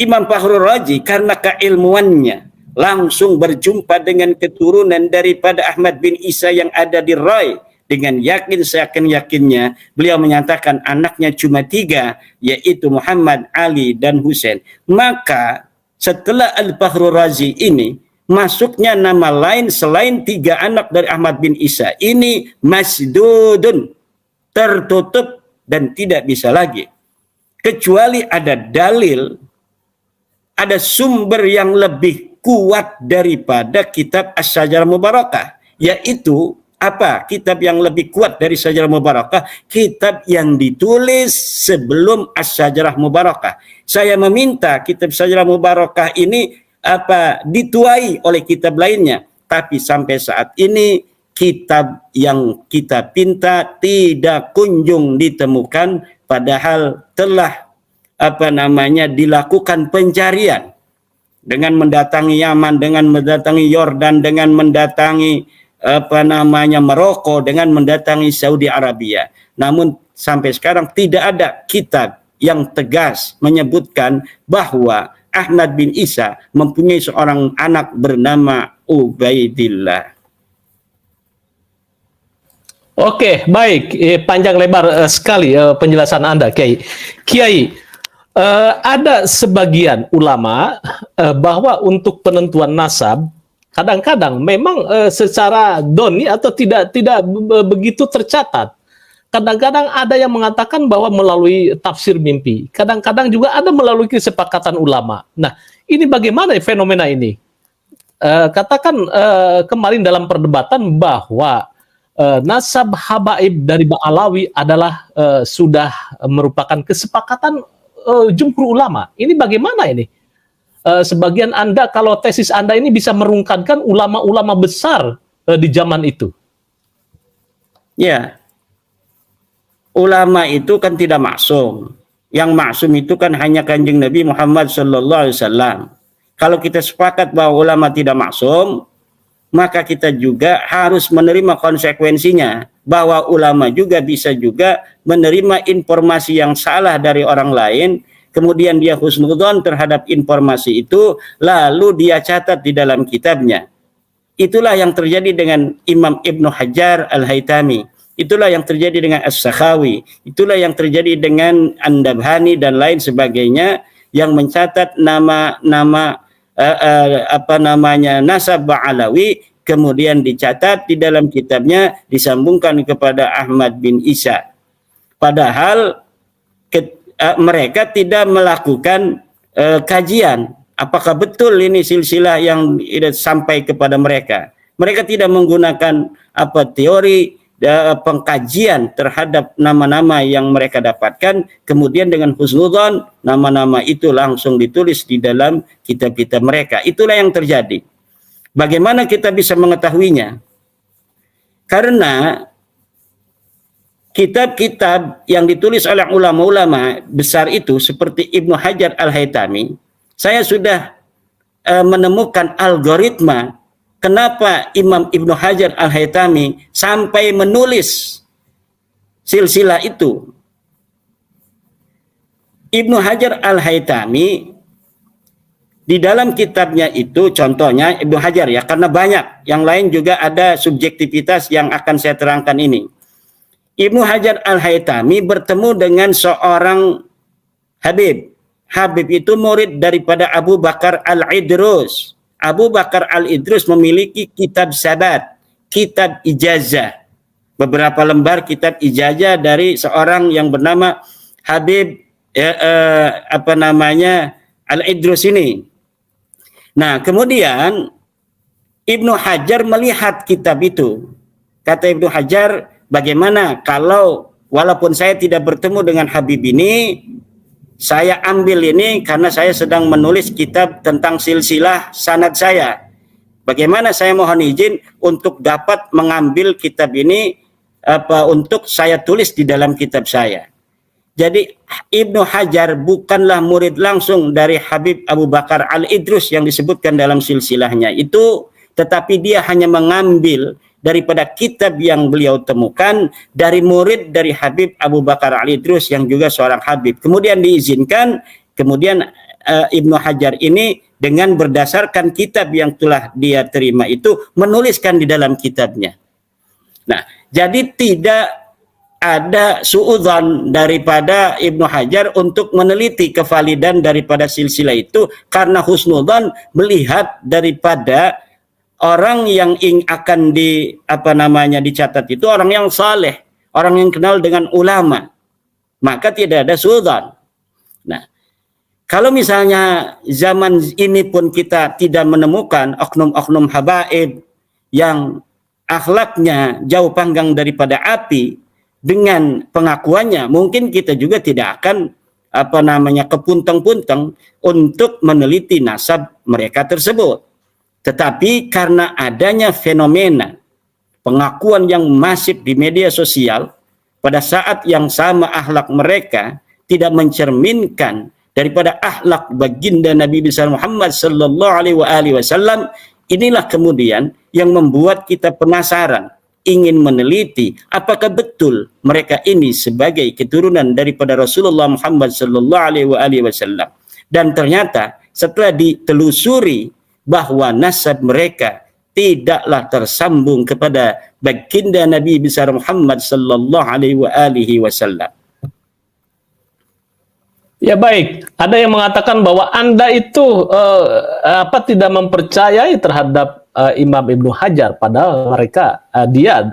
Imam Fakhrul Razi karena keilmuannya langsung berjumpa dengan keturunan daripada Ahmad bin Isa yang ada di Rai. Dengan yakin-yakinnya beliau menyatakan anaknya cuma 3, yaitu Muhammad, Ali, dan Husain. Maka setelah Al-Fakhrul Razi ini masuknya nama lain selain 3 anak dari Ahmad bin Isa. Ini masdudun, tertutup dan tidak bisa lagi. Kecuali ada dalil, ada sumber yang lebih kuat daripada kitab Asy-Syajarah Mubarakah, yaitu apa? Kitab yang lebih kuat dari Syajarah Mubarakah, kitab yang ditulis sebelum Asy-Syajarah Mubarakah. Saya meminta kitab Syajarah Mubarakah ini dituai oleh kitab lainnya, tapi sampai saat ini kitab yang kita pinta tidak kunjung ditemukan, padahal telah dilakukan pencarian dengan mendatangi Yaman, dengan mendatangi Yordan, dengan mendatangi Maroko, dengan mendatangi Saudi Arabia. Namun sampai sekarang tidak ada kitab yang tegas menyebutkan bahwa Ahmad bin Isa mempunyai seorang anak bernama Ubaidillah. Oke, baik. Panjang lebar sekali penjelasan Anda, Kiai. Kiai, ada sebagian ulama bahwa untuk penentuan nasab kadang-kadang memang secara doni atau tidak begitu tercatat. Kadang-kadang ada yang mengatakan bahwa melalui tafsir mimpi. Kadang-kadang juga ada melalui kesepakatan ulama. Nah, ini bagaimana fenomena ini? Katakan kemarin dalam perdebatan bahwa nasab habaib dari Ba'alawi adalah sudah merupakan kesepakatan jumhur ulama. Ini bagaimana ini? Sebagian Anda, kalau tesis Anda ini bisa merungkankan ulama-ulama besar di zaman itu. Ya, ulama itu kan tidak maksum. Yang maksum itu kan hanya Kanjeng Nabi Muhammad SAW. Kalau kita sepakat bahwa ulama tidak maksum, maka kita juga harus menerima konsekuensinya, bahwa ulama juga bisa juga menerima informasi yang salah dari orang lain, kemudian dia husnudzon terhadap informasi itu, lalu dia catat di dalam kitabnya. Itulah yang terjadi dengan Imam Ibnu Hajar Al-Haytami. Itulah yang terjadi dengan As-Sakhawi. Itulah yang terjadi dengan An-Nabhani dan lain sebagainya, yang mencatat nama-nama nasab Ba'alawi, kemudian dicatat di dalam kitabnya, disambungkan kepada Ahmad bin Isa. Padahal mereka tidak melakukan kajian apakah betul ini silsilah yang sampai kepada mereka. Mereka tidak menggunakan teori pengkajian terhadap nama-nama yang mereka dapatkan, kemudian dengan husnudzon nama-nama itu langsung ditulis di dalam kitab-kitab mereka. Itulah yang terjadi. Bagaimana kita bisa mengetahuinya? Karena kitab-kitab yang ditulis oleh ulama-ulama besar itu seperti Ibnu Hajar Al-Haytami, saya sudah menemukan algoritma kenapa Imam Ibnu Hajar Al-Haytami sampai menulis silsilah itu. Ibnu Hajar Al-Haytami di dalam kitabnya itu, contohnya Ibnu Hajar ya, karena banyak, yang lain juga ada subjektivitas yang akan saya terangkan ini. Ibnu Hajar Al-Haytami bertemu dengan seorang Habib. Habib itu murid daripada Abu Bakar Al-Idrus. Abu Bakar Al-Idrus memiliki kitab sabat, kitab ijazah. Beberapa lembar kitab ijazah dari seorang yang bernama Habib Al-Idrus ini. Nah, kemudian Ibnu Hajar melihat kitab itu. Kata Ibnu Hajar, bagaimana kalau walaupun saya tidak bertemu dengan Habib ini, saya ambil ini karena saya sedang menulis kitab tentang silsilah sanad saya. Bagaimana saya mohon izin untuk dapat mengambil kitab ini untuk saya tulis di dalam kitab saya. Jadi Ibnu Hajar bukanlah murid langsung dari Habib Abu Bakar Al-Idrus yang disebutkan dalam silsilahnya itu, tetapi dia hanya mengambil daripada kitab yang beliau temukan dari murid dari Habib Abu Bakar Al-Idrus yang juga seorang Habib. Kemudian diizinkan, kemudian Ibnu Hajar ini dengan berdasarkan kitab yang telah dia terima itu menuliskan di dalam kitabnya. Nah, jadi tidak ada suudzon daripada Ibnu Hajar untuk meneliti kevalidan daripada silsilah itu, karena husnudzon melihat daripada orang yang akan dicatat itu orang yang saleh, orang yang kenal dengan ulama, maka tidak ada suudzon. Nah, kalau misalnya zaman ini pun kita tidak menemukan oknum-oknum habaib yang akhlaknya jauh panggang daripada api, dengan pengakuannya mungkin kita juga tidak akan kepunteng-punteng untuk meneliti nasab mereka tersebut. Tetapi karena adanya fenomena pengakuan yang masif di media sosial, pada saat yang sama akhlak mereka tidak mencerminkan daripada akhlak baginda Nabi besar Muhammad sallallahu alaihi wasallam, inilah kemudian yang membuat kita penasaran, ingin meneliti apakah betul mereka ini sebagai keturunan daripada Rasulullah Muhammad sallallahu alaihi wasallam. Dan ternyata setelah ditelusuri bahwa nasab mereka tidaklah tersambung kepada baginda Nabi besar Muhammad sallallahu alaihi wasallam. Ya baik, ada yang mengatakan bahwa Anda itu tidak mempercayai terhadap Imam Ibnu Hajar, padahal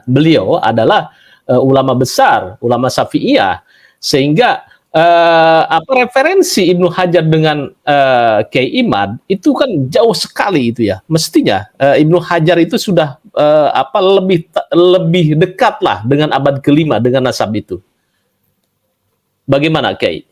beliau adalah ulama besar, ulama Syafi'iyah, sehingga referensi Ibnu Hajar dengan Kiai Imad itu kan jauh sekali itu ya. Mestinya Ibnu Hajar itu sudah lebih dekat lah dengan abad kelima dengan nasab itu. Bagaimana Kiai?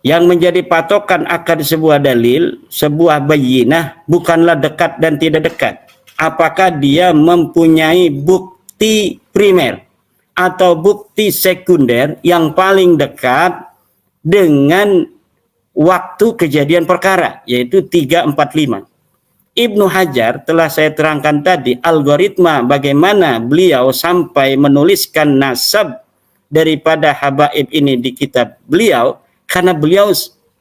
Yang menjadi patokan akan sebuah dalil, sebuah bayyinah, bukanlah dekat dan tidak dekat. Apakah dia mempunyai bukti primer atau bukti sekunder yang paling dekat dengan waktu kejadian perkara, yaitu 345. Ibnu Hajar telah saya terangkan tadi, algoritma bagaimana beliau sampai menuliskan nasab daripada habaib ini di kitab beliau, karena beliau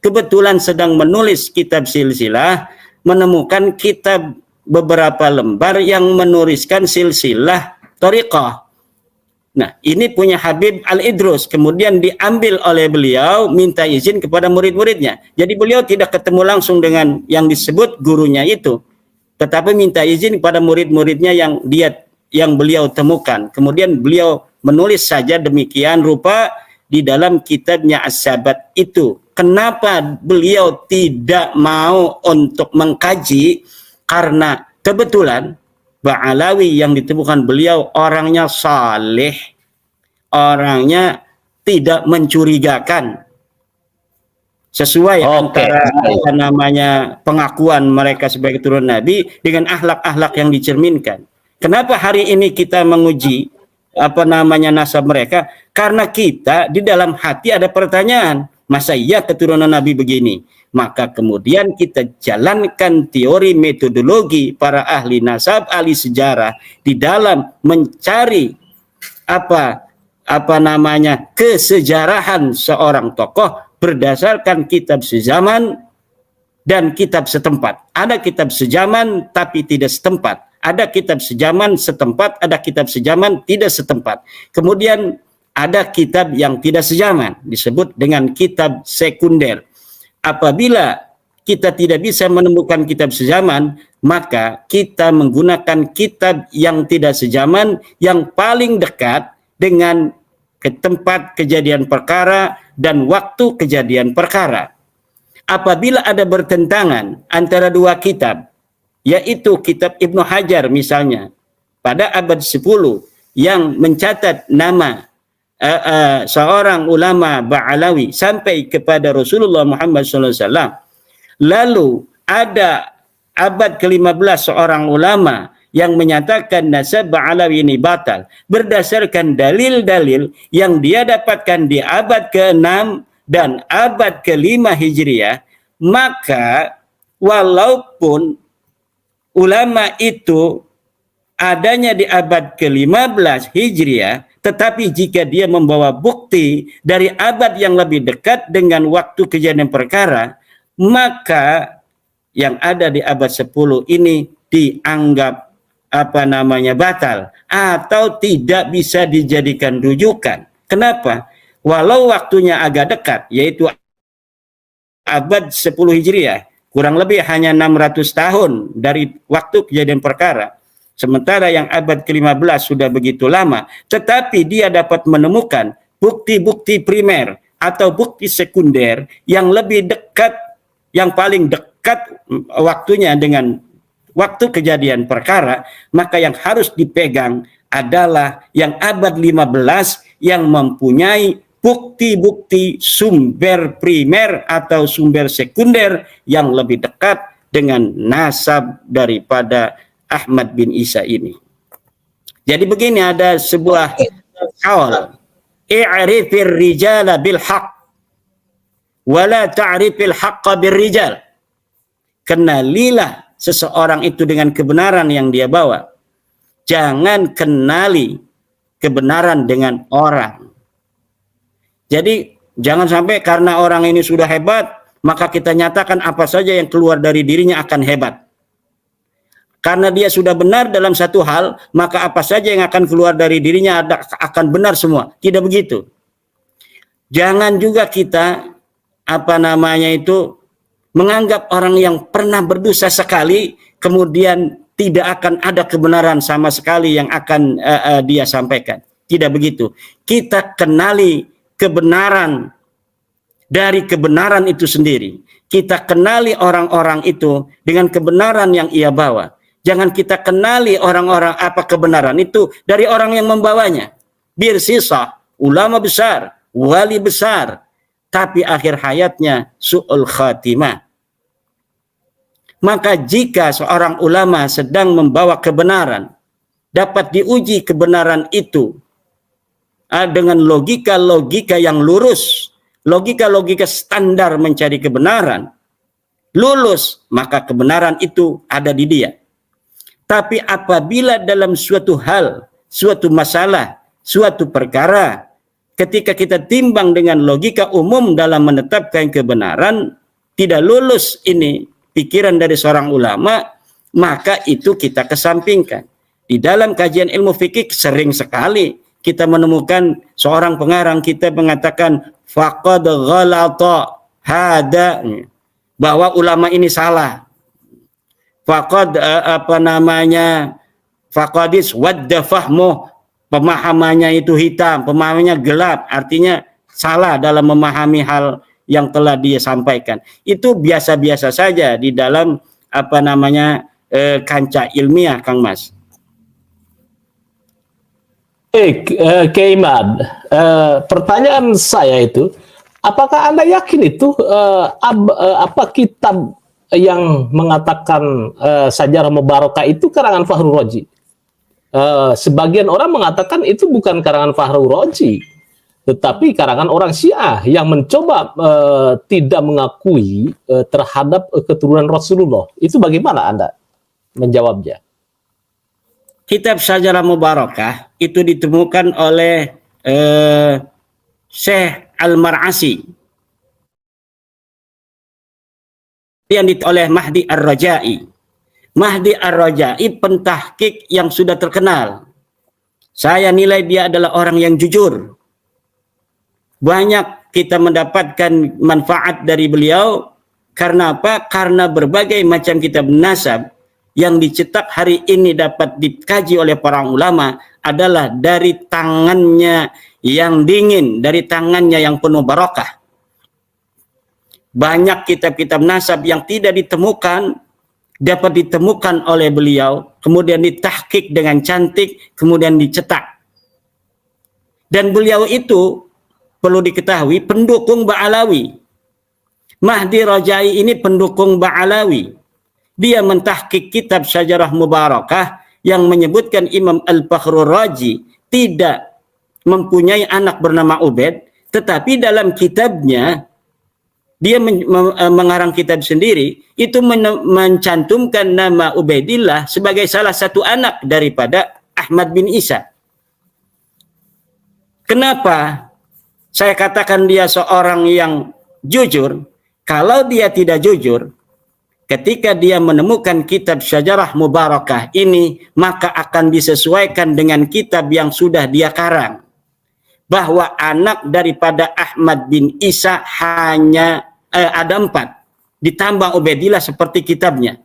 kebetulan sedang menulis kitab silsilah, menemukan kitab beberapa lembar yang menuliskan silsilah thariqah. Nah, ini punya Habib Al-Idrus, kemudian diambil oleh beliau, minta izin kepada murid-muridnya. Jadi beliau tidak ketemu langsung dengan yang disebut gurunya itu, tetapi minta izin kepada murid-muridnya yang beliau temukan. Kemudian beliau menulis saja demikian rupa di dalam kitabnya As-Sabat itu. Kenapa beliau tidak mau untuk mengkaji? Karena kebetulan Ba'alawi yang ditemukan beliau orangnya saleh, orangnya tidak mencurigakan, sesuai antara pengakuan mereka sebagai keturunan Nabi dengan akhlak-akhlak yang dicerminkan. Kenapa hari ini kita menguji nasab mereka? Karena kita di dalam hati ada pertanyaan, masa iya keturunan Nabi begini? Maka kemudian kita jalankan teori metodologi para ahli nasab, ahli sejarah di dalam mencari kesejarahan seorang tokoh berdasarkan kitab sezaman dan kitab setempat. Ada kitab sezaman tapi tidak setempat. Ada kitab sezaman setempat, ada kitab sezaman tidak setempat. Kemudian ada kitab yang tidak sezaman, disebut dengan kitab sekunder. Apabila kita tidak bisa menemukan kitab sezaman, maka kita menggunakan kitab yang tidak sezaman yang paling dekat dengan ke tempat kejadian perkara dan waktu kejadian perkara. Apabila ada bertentangan antara dua kitab, yaitu kitab Ibnu Hajar misalnya, pada abad 10 yang mencatat nama seorang ulama Ba'alawi sampai kepada Rasulullah Muhammad SAW, lalu ada abad ke-15 seorang ulama yang menyatakan nasab Ba'alawi ini batal berdasarkan dalil-dalil yang dia dapatkan di abad ke-6 dan abad ke-5 Hijriah, maka walaupun ulama itu adanya di abad ke-15 Hijriah, tetapi jika dia membawa bukti dari abad yang lebih dekat dengan waktu kejadian perkara, maka yang ada di abad 10 ini dianggap batal atau tidak bisa dijadikan rujukan. Kenapa? Walau waktunya agak dekat, yaitu abad 10 Hijriah, kurang lebih hanya 600 tahun dari waktu kejadian perkara. Sementara yang abad ke-15 sudah begitu lama, tetapi dia dapat menemukan bukti-bukti primer atau bukti sekunder yang lebih dekat, yang paling dekat waktunya dengan waktu kejadian perkara, maka yang harus dipegang adalah yang abad 15 yang mempunyai bukti-bukti sumber primer atau sumber sekunder yang lebih dekat dengan nasab daripada Ahmad bin Isa ini. Jadi begini, ada sebuah kaul, i'rifir rijala bil haqq wa la ta'rifil haqqa bir rijal. Kenalilah seseorang itu dengan kebenaran yang dia bawa. Jangan kenali kebenaran dengan orang. Jadi jangan sampai karena orang ini sudah hebat, maka kita nyatakan apa saja yang keluar dari dirinya akan hebat. Karena dia sudah benar dalam satu hal, maka apa saja yang akan keluar dari dirinya akan benar semua. Tidak begitu. Jangan juga kita menganggap orang yang pernah berdosa sekali, kemudian tidak akan ada kebenaran sama sekali yang akan dia sampaikan. Tidak begitu. Kita kenali kebenaran dari kebenaran itu sendiri. Kita kenali orang-orang itu dengan kebenaran yang ia bawa. Jangan kita kenali orang-orang kebenaran itu dari orang yang membawanya. Bir sisah, ulama besar, wali besar, tapi akhir hayatnya su'ul khatimah. Maka jika seorang ulama sedang membawa kebenaran, dapat diuji kebenaran itu dengan logika-logika yang lurus, logika-logika standar mencari kebenaran, lulus, maka kebenaran itu ada di dia. Tapi apabila dalam suatu hal, suatu masalah, suatu perkara, ketika kita timbang dengan logika umum dalam menetapkan kebenaran, tidak lulus ini pikiran dari seorang ulama, maka itu kita kesampingkan. Di dalam kajian ilmu fikih sering sekali kita menemukan seorang pengarang kita mengatakan faqad ghalata hada, bahwa ulama ini salah. Faqad faqadis wadda fahmu, pemahamannya itu hitam, pemahamannya gelap, artinya salah dalam memahami hal yang telah dia sampaikan. Itu biasa-biasa saja di dalam kancah ilmiah, Kang Mas. Keimad, pertanyaan saya itu, apakah Anda yakin itu kitab yang mengatakan Sajarah Mubarakah itu karangan Fakhrul Razi? Sebagian orang mengatakan itu bukan karangan Fakhrul Razi, tetapi karangan orang Syiah yang mencoba tidak mengakui terhadap keturunan Rasulullah. Itu bagaimana Anda menjawabnya? Kitab Sajarah Mubarakah itu ditemukan oleh Syekh Al-Mar'asi yang oleh Mahdi Ar-Raja'i. Mahdi Ar-Raja'i pentahqiq yang sudah terkenal. Saya nilai dia adalah orang yang jujur. Banyak kita mendapatkan manfaat dari beliau. Karena apa? Karena berbagai macam kitab nasab yang dicetak hari ini dapat dikaji oleh para ulama adalah dari tangannya yang dingin, dari tangannya yang penuh barakah. Banyak kitab-kitab nasab yang tidak ditemukan dapat ditemukan oleh beliau, kemudian ditahqiq dengan cantik, kemudian dicetak. Dan beliau itu perlu diketahui pendukung Ba'alawi. Mahdi Raja'i ini pendukung Ba'alawi. Dia mentahqiq kitab Syajarah Mubarakah yang menyebutkan Imam Al-Fakhrur Razi tidak mempunyai anak bernama Ubaid, tetapi dalam kitabnya dia mengarang kitab sendiri, itu mencantumkan nama Ubaidillah sebagai salah satu anak daripada Ahmad bin Isa. Kenapa saya katakan dia seorang yang jujur? Kalau dia tidak jujur, ketika dia menemukan kitab Syajarah Mubarakah ini, maka akan disesuaikan dengan kitab yang sudah dia karang. Bahwa anak daripada Ahmad bin Isa hanya ada 4, ditambah Ubaidillah seperti kitabnya.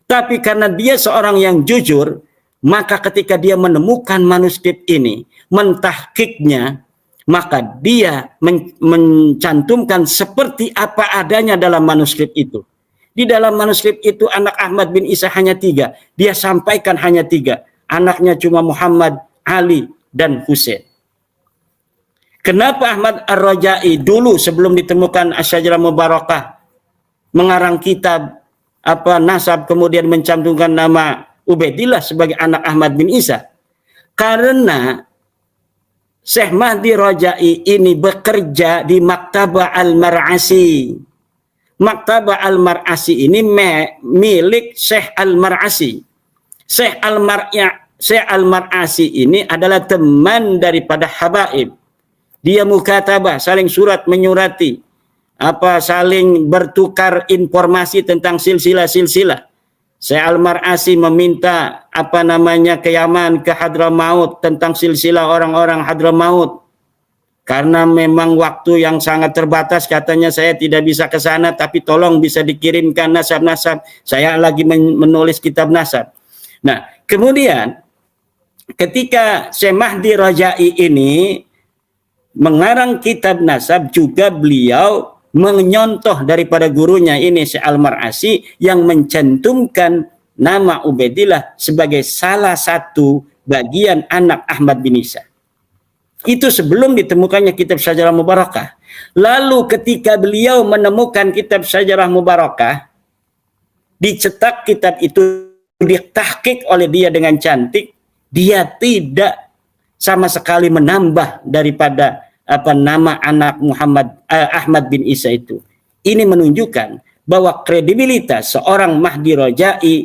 Tapi karena dia seorang yang jujur, maka ketika dia menemukan manuskrip ini, mentahqiqnya, maka dia mencantumkan seperti apa adanya dalam manuskrip itu. Di dalam manuskrip itu anak Ahmad bin Isa hanya 3. Dia sampaikan hanya 3. Anaknya cuma Muhammad, Ali, dan Husain. Kenapa Ahmad Ar-Raja'i dulu sebelum ditemukan Asy-Syajarah Mubarakah mengarang kitab nasab kemudian mencantumkan nama Ubaidillah sebagai anak Ahmad bin Isa? Karena Syekh Mahdi Raja'i ini bekerja di Maktabah Al-Mar'asi. Maktabah Al-Mar'asi ini milik Syekh Al-Mar'asi. Syekh Al-Mar'asi ini adalah teman daripada Habaib. Dia mukatabah, saling surat menyurati, saling bertukar informasi tentang silsilah-silsilah. Syekh Al-Mar'asi meminta ke Yaman, ke Hadramaut tentang silsilah orang-orang Hadramaut. Karena memang waktu yang sangat terbatas, katanya saya tidak bisa ke sana, tapi tolong bisa dikirimkan nasab-nasab. Saya lagi menulis kitab nasab. Nah, kemudian ketika Syekh Mahdi Raja'i ini mengarang kitab nasab, juga beliau menyontoh daripada gurunya ini Syekh Al-Mar'asi yang mencantumkan nama Ubaidillah sebagai salah satu bagian anak Ahmad bin Isa. Itu sebelum ditemukannya kitab Syajarah Mubarakah. Lalu ketika beliau menemukan kitab Syajarah Mubarakah, dicetak kitab itu, ditahqiq oleh dia dengan cantik, dia tidak sama sekali menambah daripada nama anak Ahmad bin Isa itu. Ini menunjukkan bahwa kredibilitas seorang Mahdi Raja'i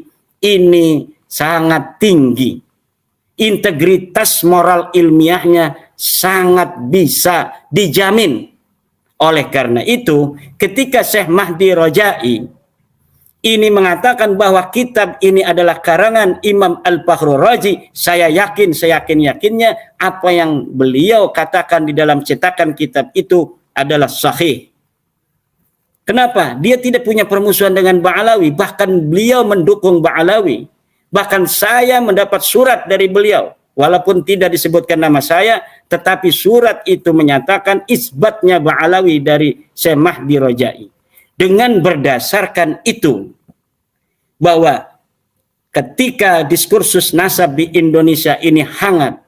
ini sangat tinggi. Integritas moral ilmiahnya sangat bisa dijamin. Oleh karena itu, ketika Syekh Mahdi Raja'i ini mengatakan bahwa kitab ini adalah karangan Imam Al-Fakhrur Razi, saya yakin-yakinnya apa yang beliau katakan di dalam cetakan kitab itu adalah sahih. Kenapa? Dia tidak punya permusuhan dengan Ba'alawi, bahkan beliau mendukung Ba'alawi. Bahkan saya mendapat surat dari beliau, walaupun tidak disebutkan nama saya, tetapi surat itu menyatakan isbatnya Ba'alawi dari Syekh Mahdi Raja'i. Dengan berdasarkan itu, bahwa ketika diskursus nasab di Indonesia ini hangat,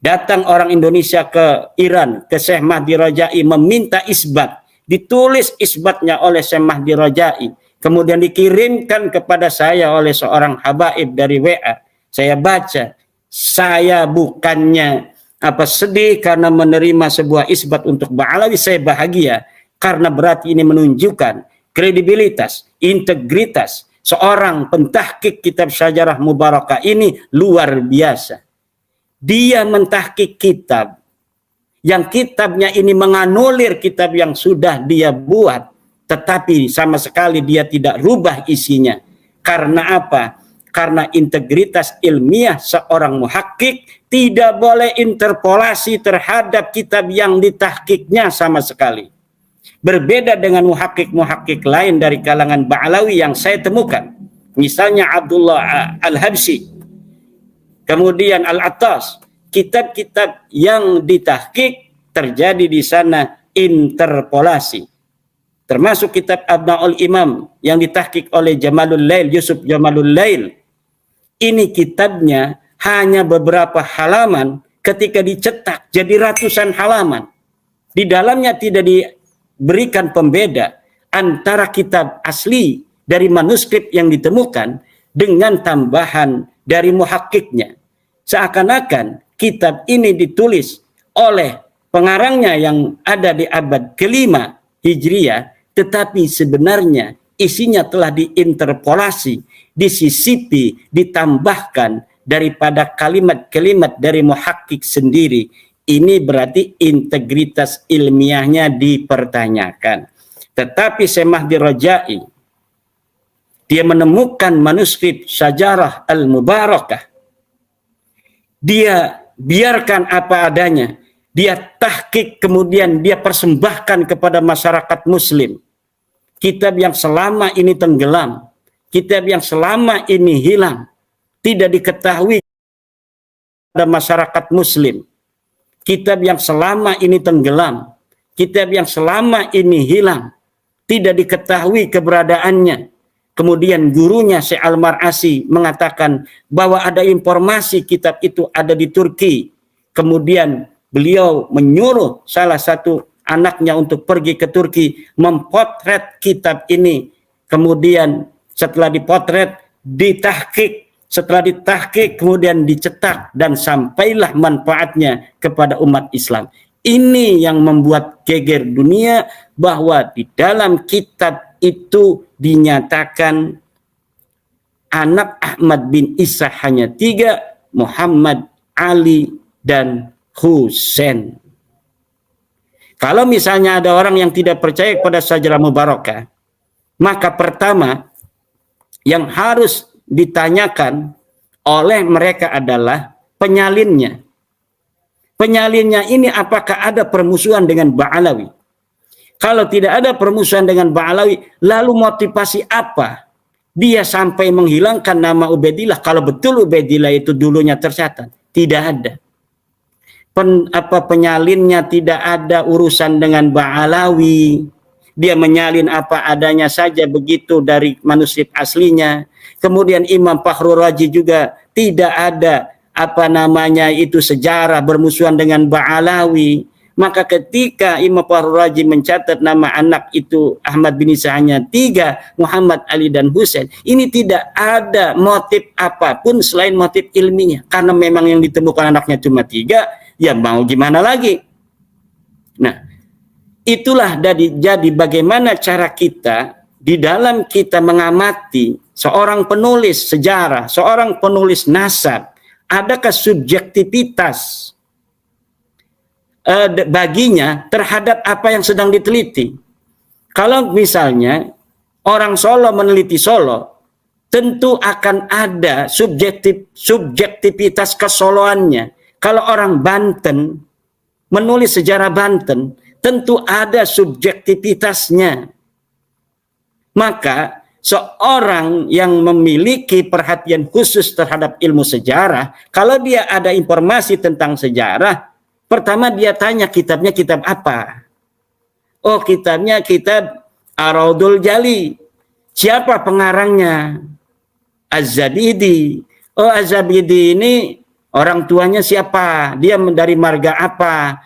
datang orang Indonesia ke Iran, ke Syekh Mahdi Raja'i meminta isbat, ditulis isbatnya oleh Syekh Mahdi Raja'i, kemudian dikirimkan kepada saya oleh seorang habaib dari WA. Saya baca, saya bukannya sedih karena menerima sebuah isbat untuk Ba'alawi, saya bahagia karena berarti ini menunjukkan kredibilitas, integritas seorang pentahqiq kitab Syajarah Mubarakah ini luar biasa. Dia mentahqiq kitab yang kitabnya ini menganulir kitab yang sudah dia buat, tetapi sama sekali dia tidak rubah isinya. Karena apa? Karena integritas ilmiah seorang muhakkik tidak boleh interpolasi terhadap kitab yang ditahkiknya sama sekali. Berbeda dengan muhakkik-muhakkik lain dari kalangan Ba'alawi yang saya temukan. Misalnya Abdullah Al-Habsyi, kemudian Al-Attas, kitab-kitab yang ditahkik terjadi di sana interpolasi. Termasuk kitab Abnaul Imam yang ditahkik oleh Jamalul Lail, Yusuf Jamalul Lail. Ini kitabnya hanya beberapa halaman, ketika dicetak jadi ratusan halaman. Di dalamnya tidak diberikan pembeda antara kitab asli dari manuskrip yang ditemukan dengan tambahan dari muhakkiknya. Seakan-akan kitab ini ditulis oleh pengarangnya yang ada di abad kelima Hijriah, tetapi sebenarnya isinya telah diinterpolasi, disisipi, ditambahkan daripada kalimat-kalimat dari muhakkik sendiri. Ini berarti integritas ilmiahnya dipertanyakan. Tetapi Syekh Mahdi Rajai, dia menemukan manuskrip Syajarah Al-Mubarakah. Dia biarkan apa adanya. Dia tahkik, kemudian dia persembahkan kepada masyarakat muslim. Kitab yang selama ini tenggelam, kitab yang selama ini hilang, tidak diketahui pada masyarakat muslim. Kitab yang selama ini tenggelam, kitab yang selama ini hilang, tidak diketahui keberadaannya. Kemudian gurunya Syekh Al-Mar'asi mengatakan bahwa ada informasi kitab itu ada di Turki. Kemudian beliau menyuruh salah satu anaknya untuk pergi ke Turki mempotret kitab ini. Kemudian setelah dipotret, ditahkik. Setelah ditahkik kemudian dicetak dan sampailah manfaatnya kepada umat Islam. Ini yang membuat geger dunia bahwa di dalam kitab itu dinyatakan anak Ahmad bin Isa hanya 3, Muhammad, Ali, dan Husain. Kalau misalnya ada orang yang tidak percaya kepada Syajarah Mubarakah, maka pertama yang harus ditanyakan oleh mereka adalah penyalinnya. Penyalinnya ini apakah ada permusuhan dengan Ba'alawi? Kalau tidak ada permusuhan dengan Ba'alawi, lalu motivasi apa dia sampai menghilangkan nama Ubaidillah? Kalau betul Ubaidillah itu dulunya tercatat, tidak ada. Penyalinnya tidak ada urusan dengan Ba'alawi. Dia menyalin apa adanya saja begitu dari manuskrip aslinya. Kemudian Imam Fakhrul Razi juga tidak ada sejarah bermusuhan dengan Ba'alawi. Maka ketika Imam Fakhrul Razi mencatat nama anak itu Ahmad bin Isa hanya 3, Muhammad, Ali, dan Husain, ini tidak ada motif apapun selain motif ilmiah. Karena memang yang ditemukan anaknya cuma 3, ya mau gimana lagi? Nah, itulah jadi bagaimana cara kita di dalam kita mengamati seorang penulis sejarah, seorang penulis nasab, adakah subjektivitas baginya terhadap apa yang sedang diteliti. Kalau misalnya orang Solo meneliti Solo, tentu akan ada subjektivitas kesoloannya. Kalau orang Banten menulis sejarah Banten, tentu ada subjektivitasnya. Maka seorang yang memiliki perhatian khusus terhadap ilmu sejarah, kalau dia ada informasi tentang sejarah, pertama dia tanya kitabnya kitab apa? Oh, kitabnya kitab Ar-Raudul Jali. Siapa pengarangnya? Az-Zabidi. Oh, Az-Zabidi ini orang tuanya siapa? Dia dari marga apa?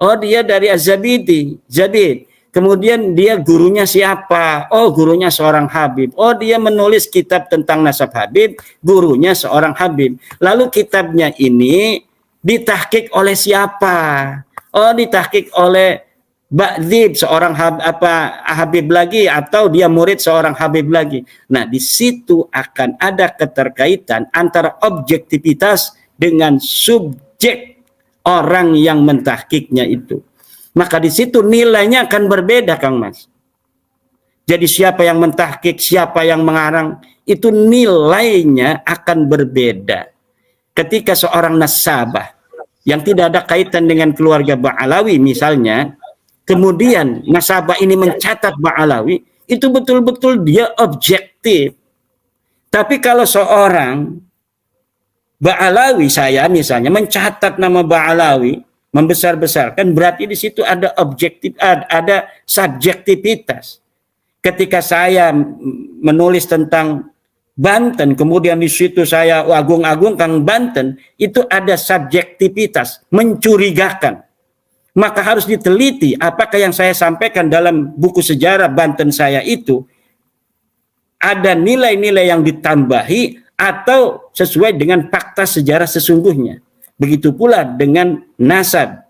Oh, dia dari Az-Zabidi. Zabid. Kemudian dia gurunya siapa? Oh, gurunya seorang Habib. Oh, dia menulis kitab tentang nasab Habib, gurunya seorang Habib. Lalu kitabnya ini ditahkik oleh siapa? Oh, ditahkik oleh Ba'dzib, seorang Habib lagi, atau dia murid seorang Habib lagi. Nah, di situ akan ada keterkaitan antara objektivitas dengan subjek orang yang mentahkiknya itu. Maka di situ nilainya akan berbeda, Kang Mas. Jadi siapa yang mentahkik, siapa yang mengarang, itu nilainya akan berbeda. Ketika seorang nasabah yang tidak ada kaitan dengan keluarga Ba'alawi misalnya, kemudian nasabah ini mencatat Ba'alawi, itu betul-betul dia objektif. Tapi kalau seorang Ba'alawi, saya misalnya mencatat nama Ba'alawi, membesar-besarkan, berarti di situ ada objektif, ada subjektivitas. Ketika saya menulis tentang Banten, kemudian di situ saya agung-agungkan Banten, itu ada subjektivitas, mencurigakan. Maka harus diteliti apakah yang saya sampaikan dalam buku sejarah Banten saya itu ada nilai-nilai yang ditambahi atau sesuai dengan fakta sejarah sesungguhnya. Begitu pula dengan nasab.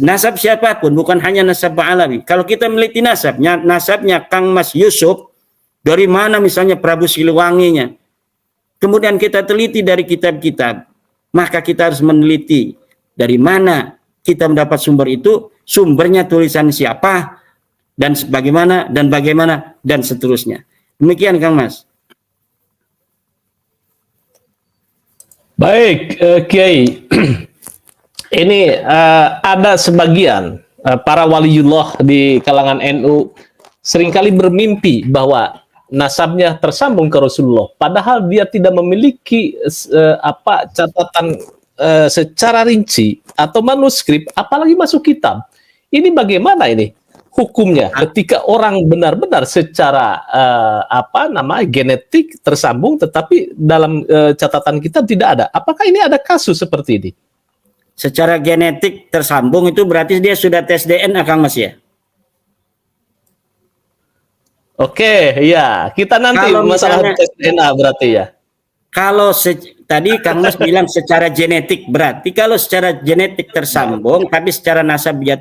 Nasab siapapun, bukan hanya nasab Ba'alawi. Kalau kita meliti nasabnya Kang Mas Yusuf, dari mana misalnya Prabu Siliwanginya, kemudian kita teliti dari kitab-kitab, maka kita harus meneliti dari mana kita mendapat sumber itu, sumbernya tulisan siapa, dan bagaimana, dan seterusnya. Demikian Kang Mas. Baik, Kiai. Ini ada sebagian para waliullah di kalangan NU seringkali bermimpi bahwa nasabnya tersambung ke Rasulullah, padahal dia tidak memiliki catatan secara rinci atau manuskrip, apalagi masuk kitab. Ini bagaimana ini hukumnya ketika orang benar-benar secara genetik tersambung, tetapi dalam catatan kitab tidak ada? Apakah ini ada kasus seperti ini? Secara genetik tersambung itu berarti dia sudah tes DNA, Kang Mas ya? Oke, ya. Kita nanti kalau masalah misalnya, tes DNA berarti ya. Kalau tadi Kang Mas bilang secara genetik, berarti kalau secara genetik tersambung, tapi secara nasab dia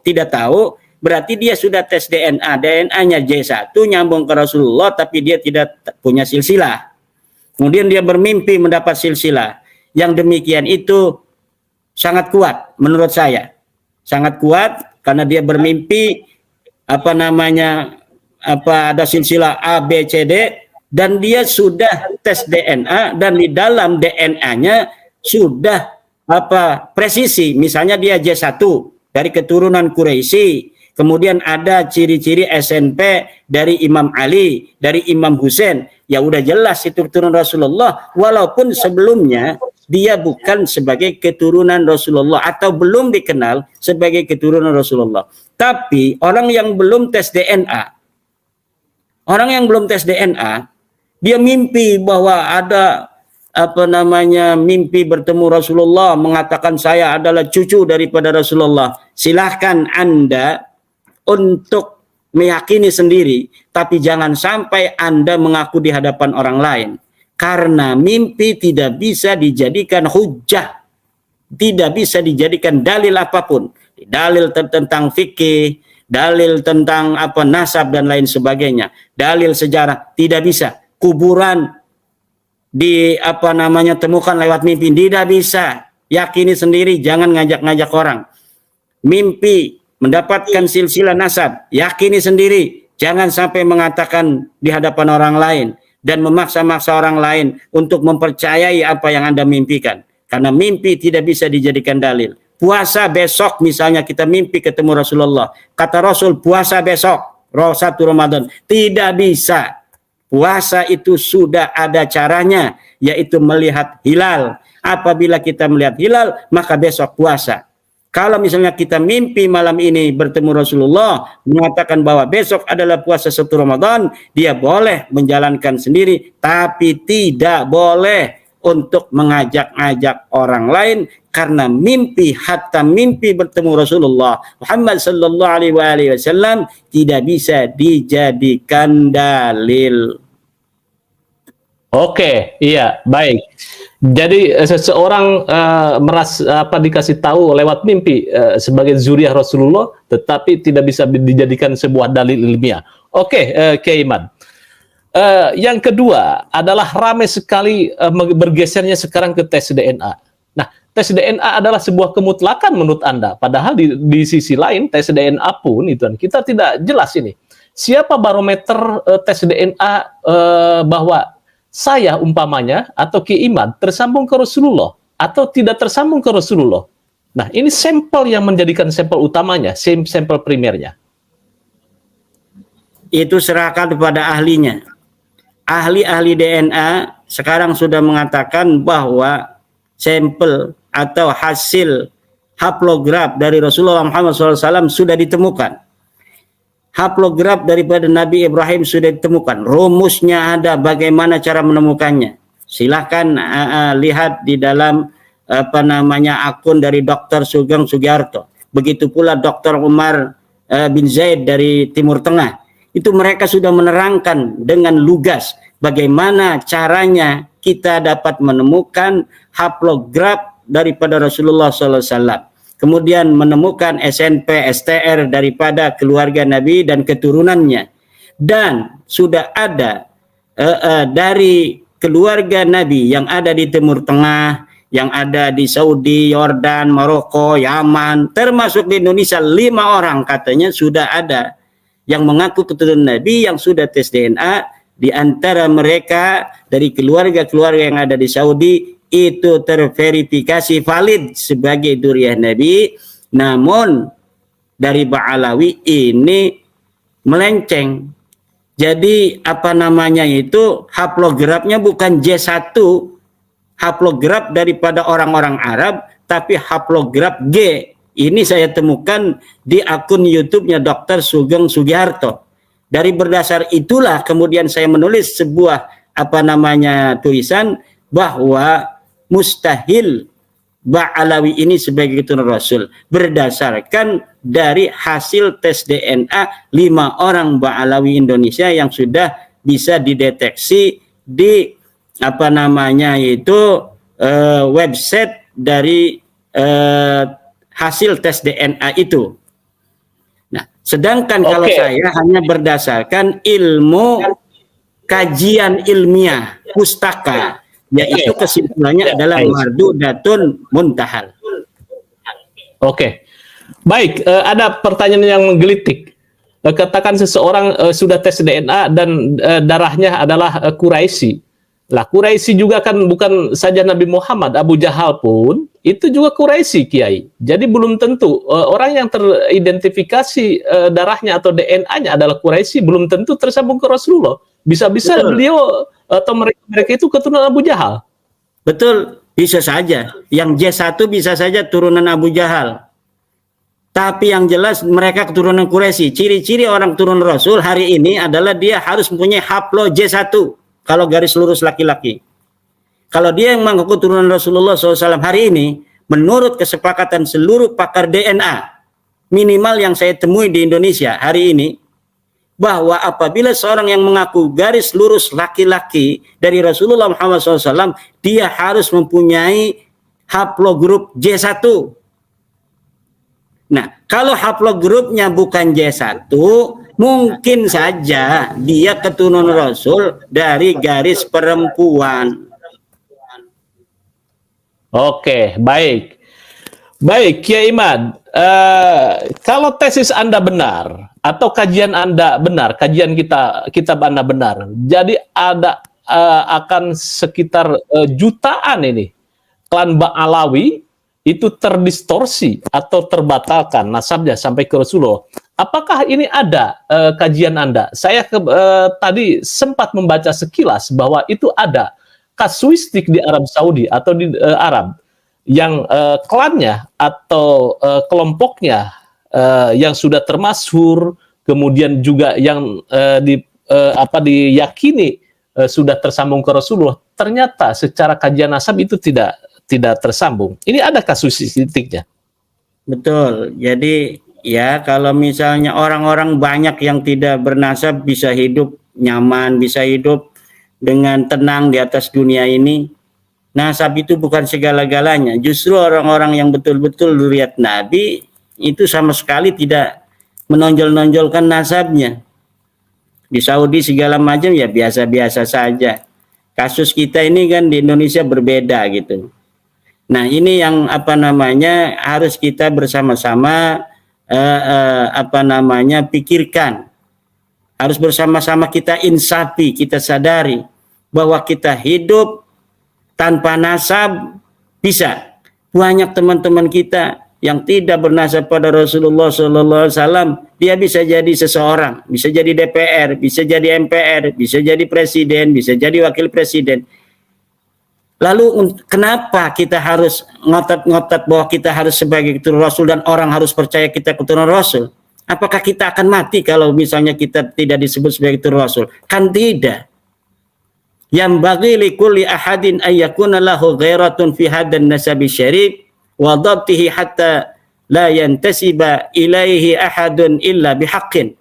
tidak tahu, berarti dia sudah tes DNA. DNA-nya J1 nyambung ke Rasulullah, tapi dia tidak punya silsilah. Kemudian dia bermimpi mendapat silsilah. Yang demikian itu sangat kuat menurut saya. Sangat kuat karena dia bermimpi ada silsilah A, B, C, D, dan dia sudah tes DNA, dan di dalam DNA-nya sudah presisi. Misalnya dia J1 dari keturunan Quraisy, kemudian ada ciri-ciri SNP dari Imam Ali, dari Imam Husain. Ya udah jelas itu keturunan Rasulullah, walaupun sebelumnya dia bukan sebagai keturunan Rasulullah atau belum dikenal sebagai keturunan Rasulullah. Tapi orang yang belum tes DNA, dia mimpi bahwa ada mimpi bertemu Rasulullah, mengatakan saya adalah cucu daripada Rasulullah. Silahkan Anda untuk meyakini sendiri, tapi jangan sampai Anda mengaku di hadapan orang lain. Karena mimpi tidak bisa dijadikan hujjah, tidak bisa dijadikan dalil apapun. Dalil tentang fikih, dalil tentang nasab dan lain sebagainya, dalil sejarah tidak bisa. Kuburan temukan lewat mimpi tidak bisa. Yakini sendiri, jangan ngajak-ngajak orang. Mimpi mendapatkan silsilah nasab, yakini sendiri, jangan sampai mengatakan di hadapan orang lain dan memaksa-maksa orang lain untuk mempercayai apa yang Anda mimpikan. Karena mimpi tidak bisa dijadikan dalil. Puasa besok misalnya kita mimpi ketemu Rasulullah. Kata Rasul puasa besok, 1 Ramadan. Tidak bisa. Puasa itu sudah ada caranya, yaitu melihat hilal. Apabila kita melihat hilal, maka besok puasa. Kalau misalnya kita mimpi malam ini bertemu Rasulullah, mengatakan bahwa besok adalah puasa 1 Ramadan, dia boleh menjalankan sendiri, tapi tidak boleh untuk mengajak-ajak orang lain, karena mimpi, hatta mimpi bertemu Rasulullah Muhammad sallallahu alaihi wasallam tidak bisa dijadikan dalil. Oke, iya, baik. Jadi seseorang merasa dikasih tahu lewat mimpi sebagai zuriyah Rasulullah, tetapi tidak bisa dijadikan sebuah dalil ilmiah. Oke, Kiai Imad. Yang kedua adalah ramai sekali bergesernya sekarang ke tes DNA. Nah, tes DNA adalah sebuah kemutlakan menurut Anda. Padahal di sisi lain tes DNA pun itu kita tidak jelas ini. Siapa barometer tes DNA bahwa saya umpamanya atau Ki Imad tersambung ke Rasulullah atau tidak tersambung ke Rasulullah. Nah, ini sampel yang menjadikan sampel utamanya, sampel primernya. Itu serahkan kepada ahlinya. Ahli-ahli DNA sekarang sudah mengatakan bahwa sampel atau hasil haplograf dari Rasulullah Muhammad SAW sudah ditemukan. Haplograf daripada Nabi Ibrahim sudah ditemukan. Rumusnya ada, bagaimana cara menemukannya. Silahkan lihat di dalam akun dari Dr. Sugeng Sugiarto. Begitu pula Dr. Umar bin Zaid dari Timur Tengah. Itu mereka sudah menerangkan dengan lugas bagaimana caranya kita dapat menemukan haplograf daripada Rasulullah SAW. Kemudian menemukan SNP, STR daripada keluarga Nabi dan keturunannya. Dan sudah ada dari keluarga Nabi yang ada di Timur Tengah, yang ada di Saudi, Yordan, Maroko, Yaman, termasuk di Indonesia 5 orang katanya sudah ada yang mengaku keturunan Nabi yang sudah tes DNA. Di antara mereka dari keluarga-keluarga yang ada di Saudi itu terverifikasi valid sebagai dzurriyyah Nabi. Namun dari Ba'alawi ini melenceng. Jadi haplografnya bukan J1 haplograf daripada orang-orang Arab, tapi haplograf G. Ini saya temukan di akun YouTube-nya Dr. Sugeng Sugiarto. Dari berdasar itulah kemudian saya menulis sebuah tulisan bahwa mustahil Ba'alawi ini sebagai keturunan Rasul berdasarkan dari hasil tes DNA 5 orang Ba'alawi Indonesia yang sudah bisa dideteksi di website dari hasil tes DNA itu. Nah, sedangkan kalau saya hanya berdasarkan ilmu kajian ilmiah pustaka, yaitu kesimpulannya adalah mardudatun muntahal. Oke. Baik, ada pertanyaan yang menggelitik. Katakan seseorang sudah tes DNA dan darahnya adalah Quraisy. Lah, Quraisy juga kan bukan saja Nabi Muhammad, Abu Jahal pun itu juga Quraisy, Kiai. Jadi belum tentu orang yang teridentifikasi darahnya atau DNA-nya adalah Quraisy belum tentu tersambung ke Rasulullah. Bisa-bisa beliau atau mereka itu keturunan Abu Jahal. Betul, bisa saja. Yang J1 bisa saja turunan Abu Jahal. Tapi yang jelas mereka keturunan Quraisy. Ciri-ciri orang keturunan Rasul hari ini adalah dia harus mempunyai haplo J1 kalau garis lurus laki-laki. Kalau dia yang mengaku keturunan Rasulullah SAW hari ini, menurut kesepakatan seluruh pakar DNA, minimal yang saya temui di Indonesia hari ini, bahwa apabila seorang yang mengaku garis lurus laki-laki dari Rasulullah Muhammad SAW, dia harus mempunyai haplogrup J1. Nah, kalau haplogrupnya bukan J1, mungkin saja dia keturunan Rasul dari garis perempuan. Oke, baik. Baik, Kiai Imad, kalau tesis Anda benar atau kajian Anda benar, kajian kitab Anda benar, jadi ada akan sekitar jutaan ini klan Ba'alawi itu terdistorsi atau terbatalkan nasabnya sampai ke Rasulullah. Apakah ini ada kajian Anda? Saya tadi sempat membaca sekilas bahwa itu ada kasuistik di Arab Saudi atau di Arab yang klannya atau kelompoknya yang sudah termasyhur, kemudian juga yang diyakini sudah tersambung ke Rasulullah, ternyata secara kajian nasab itu tidak tersambung. Ini ada kasuistiknya. Betul. Jadi ya kalau misalnya orang-orang banyak yang tidak bernasab bisa hidup nyaman, bisa hidup dengan tenang di atas dunia ini. Nasab itu bukan segala-galanya. Justru orang-orang yang betul-betul lihat Nabi itu sama sekali tidak menonjol-nonjolkan nasabnya. Di Saudi segala macam ya biasa-biasa saja. Kasus kita ini kan di Indonesia berbeda gitu. Nah, ini yang harus kita bersama-sama pikirkan. Harus bersama-sama kita insafi, kita sadari bahwa kita hidup tanpa nasab bisa. Banyak teman-teman kita yang tidak bernasab pada Rasulullah SAW, dia bisa jadi seseorang, bisa jadi DPR, bisa jadi MPR, bisa jadi presiden, bisa jadi wakil presiden. Lalu kenapa kita harus ngotot-ngotot bahwa kita harus sebagai keturunan Rasul dan orang harus percaya kita keturunan Rasul? Apakah kita akan mati kalau misalnya kita tidak disebut sebagai keturunan Rasul? Kan tidak. Yang bagi likulli ahadin ayyakuna lahu ghairatun fi hadan nasabi syarif wa dhabtihi hatta la yantasiba ilaihi ahadun illa bihaqqin.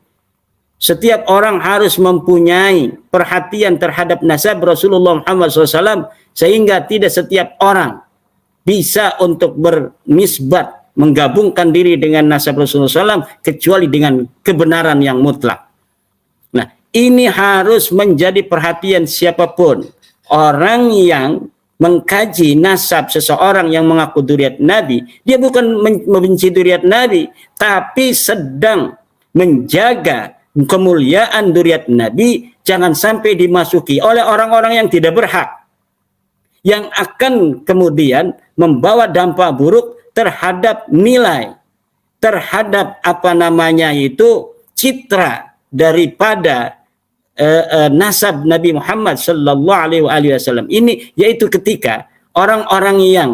Setiap orang harus mempunyai perhatian terhadap nasab Rasulullah Muhammad SAW, sehingga tidak setiap orang bisa untuk bernisbat, menggabungkan diri dengan nasab Rasulullah SAW, kecuali dengan kebenaran yang mutlak. Nah, ini harus menjadi perhatian siapapun. Orang yang mengkaji nasab seseorang yang mengaku dzurriyyat Nabi, dia bukan membenci dzurriyyat Nabi, tapi sedang menjaga kemuliaan dzurriyyat Nabi jangan sampai dimasuki oleh orang-orang yang tidak berhak, yang akan kemudian membawa dampak buruk terhadap nilai, terhadap citra daripada nasab Nabi Muhammad sallallahu alaihi wasallam ini, yaitu ketika orang-orang yang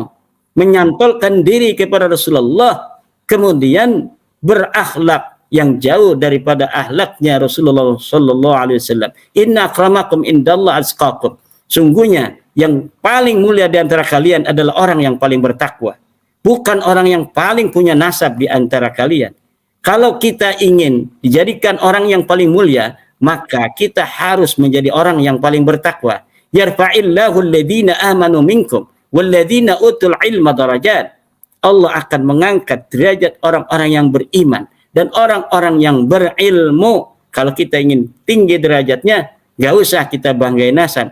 menyantolkan diri kepada Rasulullah kemudian berakhlak yang jauh daripada akhlaknya Rasulullah sallallahu alaihi wasallam. Inna akramakum indallah atqakum. Sungguhnya yang paling mulia di antara kalian adalah orang yang paling bertakwa, bukan orang yang paling punya nasab di antara kalian. Kalau kita ingin dijadikan orang yang paling mulia, maka kita harus menjadi orang yang paling bertakwa. Yarfa'illahu alladhina amanu minkum walladhina utul ilma darajat. Allah akan mengangkat derajat orang-orang yang beriman dan orang-orang yang berilmu. Kalau kita ingin tinggi derajatnya, gak usah kita banggain nasab.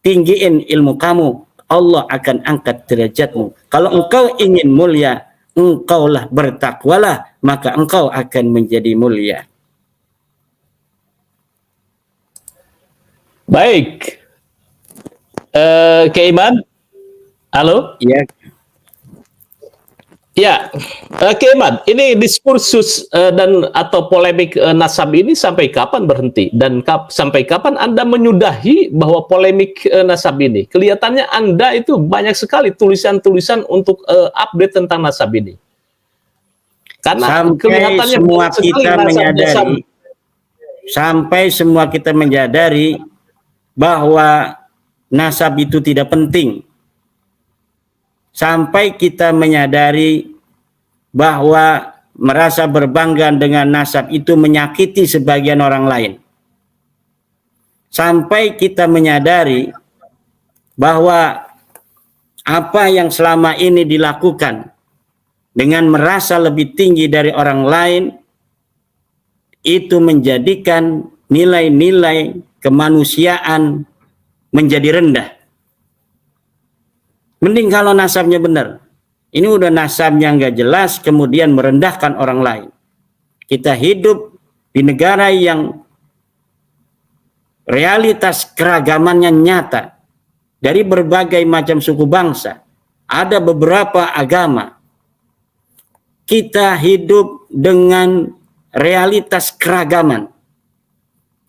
Tinggiin ilmu kamu, Allah akan angkat derajatmu. Kalau engkau ingin mulia, engkaulah bertakwalah, maka engkau akan menjadi mulia. Baik. Keiman? Halo? Ya. Ya, Keman, ini diskursus dan atau polemik nasab ini sampai kapan berhenti, dan sampai kapan Anda menyudahi bahwa polemik nasab ini? Kelihatannya Anda itu banyak sekali tulisan-tulisan untuk update tentang nasab ini. Karena kelihatannya sampai semua kita menyadari bahwa nasab itu tidak penting. Sampai kita menyadari bahwa merasa berbangga dengan nasab itu menyakiti sebagian orang lain. Sampai kita menyadari bahwa apa yang selama ini dilakukan dengan merasa lebih tinggi dari orang lain itu menjadikan nilai-nilai kemanusiaan menjadi rendah. Mending kalau nasabnya benar. Ini udah nasabnya nggak jelas, kemudian merendahkan orang lain. Kita hidup di negara yang realitas keragamannya nyata. Dari berbagai macam suku bangsa. Ada beberapa agama. Kita hidup dengan realitas keragaman.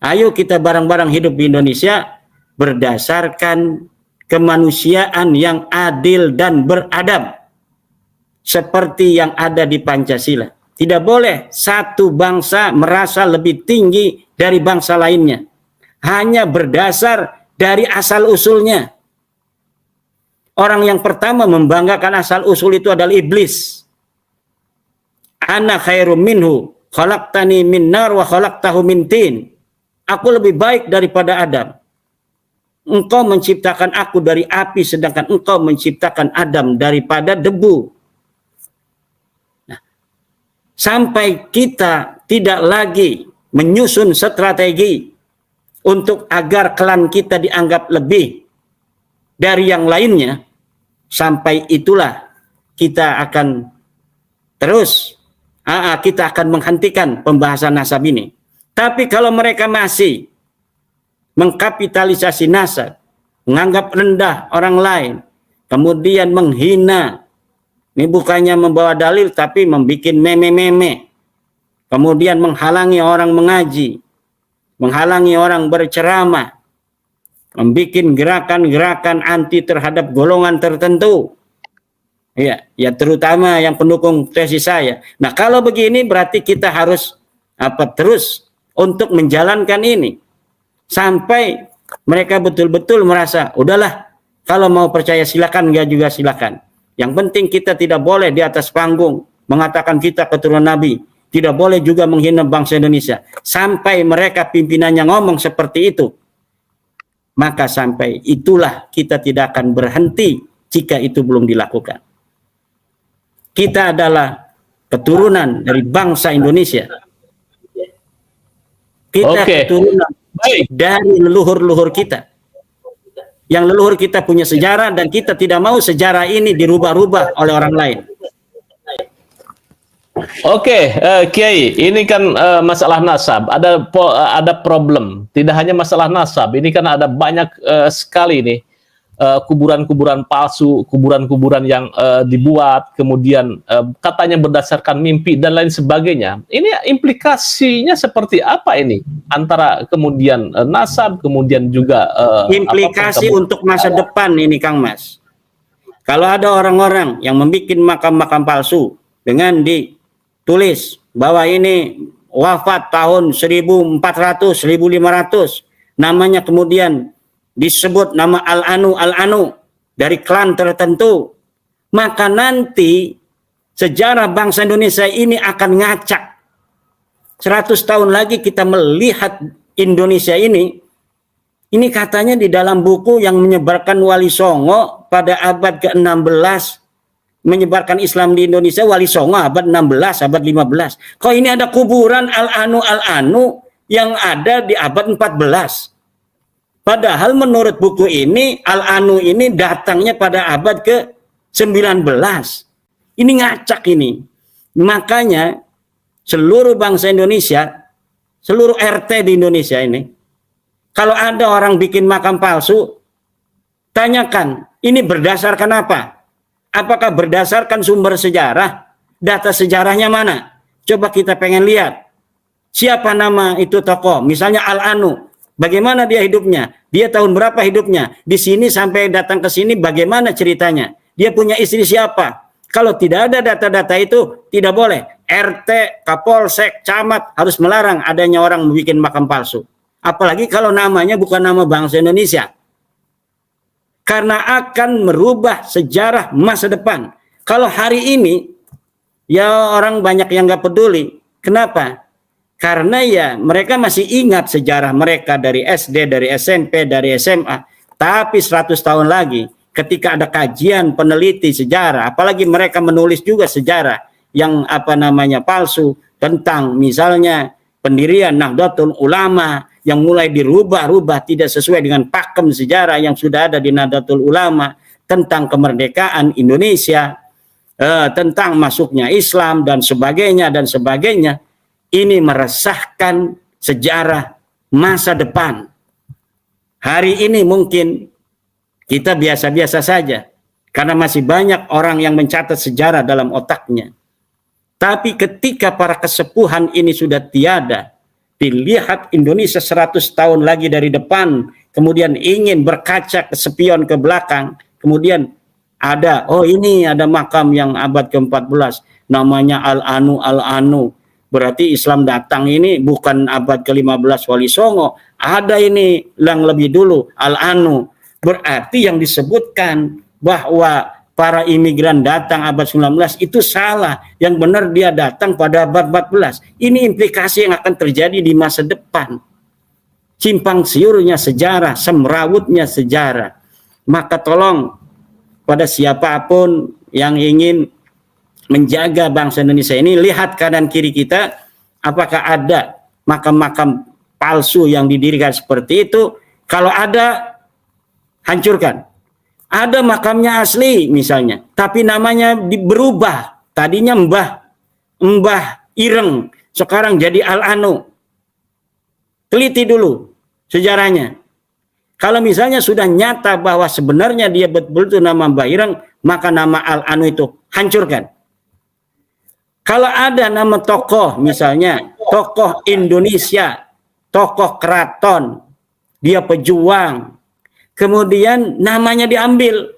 Ayo kita bareng-bareng hidup di Indonesia berdasarkan kemanusiaan yang adil dan beradab seperti yang ada di Pancasila. Tidak boleh satu bangsa merasa lebih tinggi dari bangsa lainnya hanya berdasar dari asal usulnya. Orang yang pertama membanggakan asal usul itu adalah iblis. Ana khairum minhu khalaqtani min nar wa khalaqtahu min tin. Aku lebih baik daripada Adam. Engkau menciptakan aku dari api, sedangkan engkau menciptakan Adam daripada debu. Nah, sampai kita tidak lagi menyusun strategi untuk agar klan kita dianggap lebih dari yang lainnya, sampai itulah kita akan terus kita akan menghentikan pembahasan nasab ini. Tapi kalau mereka masih mengkapitalisasi nasab, menganggap rendah orang lain, kemudian menghina, ini bukannya membawa dalil tapi membuat meme-meme, kemudian menghalangi orang mengaji, menghalangi orang berceramah, membuat gerakan-gerakan anti terhadap golongan tertentu. Ya terutama yang pendukung tesis saya. Nah, kalau begini berarti kita harus terus untuk menjalankan ini sampai mereka betul-betul merasa udahlah, kalau mau percaya silakan, enggak juga silakan. Yang penting kita tidak boleh di atas panggung mengatakan kita keturunan Nabi, tidak boleh juga menghina bangsa Indonesia. Sampai mereka pimpinannya ngomong seperti itu, maka sampai itulah kita tidak akan berhenti jika itu belum dilakukan. Kita adalah keturunan dari bangsa Indonesia. Kita keturunan dari leluhur-leluhur kita. Yang leluhur kita punya sejarah dan kita tidak mau sejarah ini dirubah-rubah oleh orang lain. Oke, Kiai, ini kan masalah nasab, ada problem. Tidak hanya masalah nasab, ini kan ada banyak sekali nih kuburan-kuburan palsu, kuburan-kuburan yang dibuat, kemudian katanya berdasarkan mimpi dan lain sebagainya. Ini implikasinya seperti apa ini antara kemudian nasab, kemudian juga implikasi untuk masa depan ini, Kang Mas. Kalau ada orang-orang yang membuat makam-makam palsu dengan ditulis bahwa ini wafat tahun 1400, 1500, namanya kemudian disebut nama Al-Anu dari klan tertentu, maka nanti sejarah bangsa Indonesia ini akan ngacak. 100 tahun lagi kita melihat Indonesia ini katanya di dalam buku yang menyebarkan Wali Songo pada abad ke-16, menyebarkan Islam di Indonesia, Wali Songo abad 16, abad 15. Kok ini ada kuburan Al-Anu yang ada di abad 14? Padahal menurut buku ini, Al-Anu ini datangnya pada abad ke-19. Ini ngacak ini. Makanya seluruh bangsa Indonesia, seluruh RT di Indonesia ini, kalau ada orang bikin makam palsu, tanyakan, ini berdasarkan apa? Apakah berdasarkan sumber sejarah? Data sejarahnya mana? Coba kita pengen lihat. Siapa nama itu tokoh? Misalnya Al-Anu. Bagaimana dia hidupnya? Dia tahun berapa hidupnya? Di sini sampai datang ke sini bagaimana ceritanya? Dia punya istri siapa? Kalau tidak ada data-data itu, tidak boleh. RT, Kapolsek, Camat harus melarang adanya orang membuat makam palsu. Apalagi kalau namanya bukan nama bangsa Indonesia. Karena akan merubah sejarah masa depan. Kalau hari ini, ya orang banyak yang nggak peduli. Kenapa? Karena ya mereka masih ingat sejarah mereka dari SD, dari SMP, dari SMA. Tapi 100 tahun lagi ketika ada kajian peneliti sejarah, apalagi mereka menulis juga sejarah yang palsu tentang misalnya pendirian Nahdlatul Ulama yang mulai dirubah-rubah tidak sesuai dengan pakem sejarah yang sudah ada di Nahdlatul Ulama, tentang kemerdekaan Indonesia, tentang masuknya Islam dan sebagainya dan sebagainya. Ini meresahkan sejarah masa depan. Hari ini mungkin kita biasa-biasa saja, karena masih banyak orang yang mencatat sejarah dalam otaknya. Tapi ketika para kesepuhan ini sudah tiada, dilihat Indonesia 100 tahun lagi dari depan, kemudian ingin berkaca ke spion ke belakang, kemudian ada, oh ini ada makam yang abad ke-14, namanya Al-Anu. Berarti Islam datang ini bukan abad ke-15 Wali Songo. Ada ini yang lebih dulu, Al-Anu. Berarti yang disebutkan bahwa para imigran datang abad 19 itu salah. Yang benar dia datang pada abad 14. Ini implikasi yang akan terjadi di masa depan. Simpang siurnya sejarah, semrawutnya sejarah. Maka tolong pada siapapun yang ingin menjaga bangsa Indonesia ini, lihat kanan kiri kita, apakah ada makam-makam palsu yang didirikan seperti itu. Kalau ada, hancurkan. Ada makamnya asli misalnya, tapi namanya berubah. Tadinya Mbah Ireng, sekarang jadi Al-Anu. Teliti dulu sejarahnya. Kalau misalnya sudah nyata bahwa sebenarnya dia betul-betul nama Mbah Ireng, maka nama Al-Anu itu hancurkan. Kalau ada nama tokoh misalnya, tokoh Indonesia, tokoh keraton, dia pejuang, kemudian namanya diambil,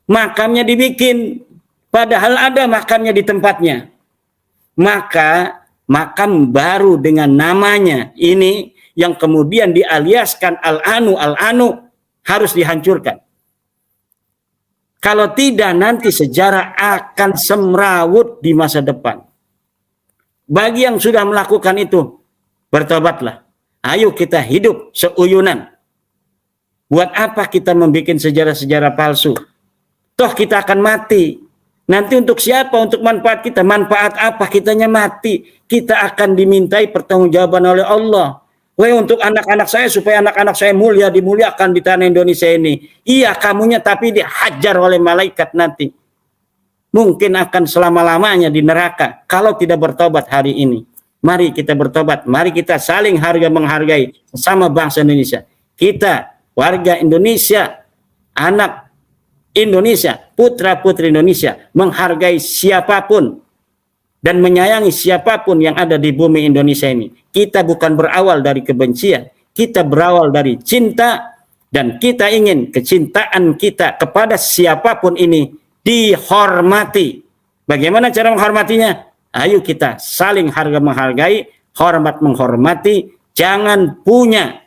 makamnya dibikin, padahal ada makamnya di tempatnya. Maka makam baru dengan namanya ini yang kemudian dialiaskan Al-Anu harus dihancurkan. Kalau tidak nanti sejarah akan semrawut di masa depan. Bagi yang sudah melakukan itu, bertobatlah. Ayo kita hidup seuyunan. Buat apa kita membuat sejarah-sejarah palsu? Toh kita akan mati. Nanti untuk siapa? Untuk manfaat kita. Manfaat apa? Kitanya mati. Kita akan dimintai pertanggungjawaban oleh Allah. Weh, untuk anak-anak saya, supaya anak-anak saya mulia, dimuliakan di tanah Indonesia ini. Iya, kamunya, tapi dihajar oleh malaikat nanti. Mungkin akan selama-lamanya di neraka kalau tidak bertobat hari ini. Mari kita bertobat. Mari kita saling menghargai sama bangsa Indonesia. Kita, warga Indonesia, anak Indonesia, putra-putri Indonesia, menghargai siapapun dan menyayangi siapapun yang ada di bumi Indonesia ini. Kita bukan berawal dari kebencian, kita berawal dari cinta, dan kita ingin kecintaan kita kepada siapapun ini dihormati. Bagaimana cara menghormatinya? Ayo kita saling menghargai, hormat menghormati, jangan punya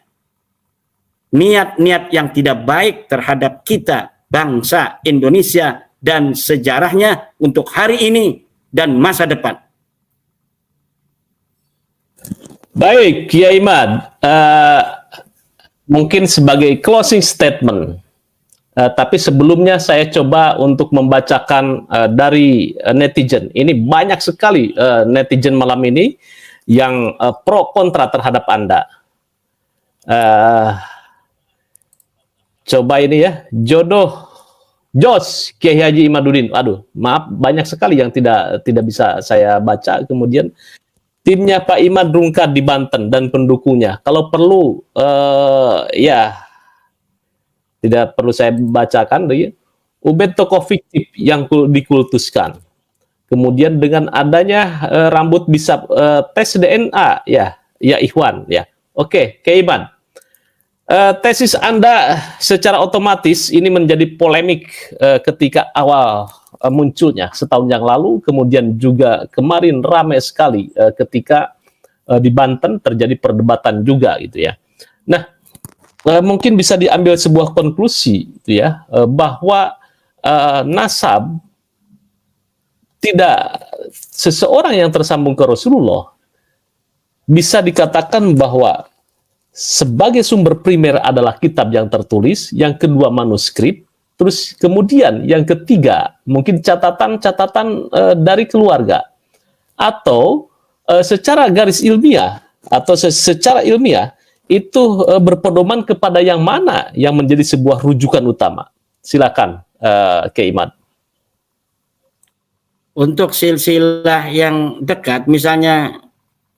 niat-niat yang tidak baik terhadap kita, bangsa Indonesia, dan sejarahnya untuk hari ini dan masa depan. Baik, Kiai Imad, mungkin sebagai closing statement, tapi sebelumnya saya coba untuk membacakan dari netizen. Ini banyak sekali netizen malam ini yang pro kontra terhadap Anda. Coba ini ya, Jos Kiai Haji Imaduddin. Aduh, maaf, banyak sekali yang tidak bisa saya baca. Kemudian timnya Pak Imad Rungkad di Banten dan pendukungnya. Kalau perlu, ya tidak perlu saya bacakan. Ubed tokoh fiktif yang dikultuskan. Kemudian dengan adanya rambut bisa tes DNA, ya Ikhwan, ya. Oke, Kiai Imad. Tesis Anda secara otomatis ini menjadi polemik ketika awal munculnya setahun yang lalu, kemudian juga kemarin ramai sekali ketika di Banten terjadi perdebatan juga gitu ya. Nah, mungkin bisa diambil sebuah konklusi gitu ya, bahwa nasab tidak seseorang yang tersambung ke Rasulullah bisa dikatakan bahwa sebagai sumber primer adalah kitab yang tertulis, yang kedua manuskrip, terus kemudian yang ketiga mungkin catatan-catatan dari keluarga, atau secara garis ilmiah atau secara ilmiah itu berpedoman kepada yang mana yang menjadi sebuah rujukan utama. Silakan, Kiai Imad. Untuk silsilah yang dekat, misalnya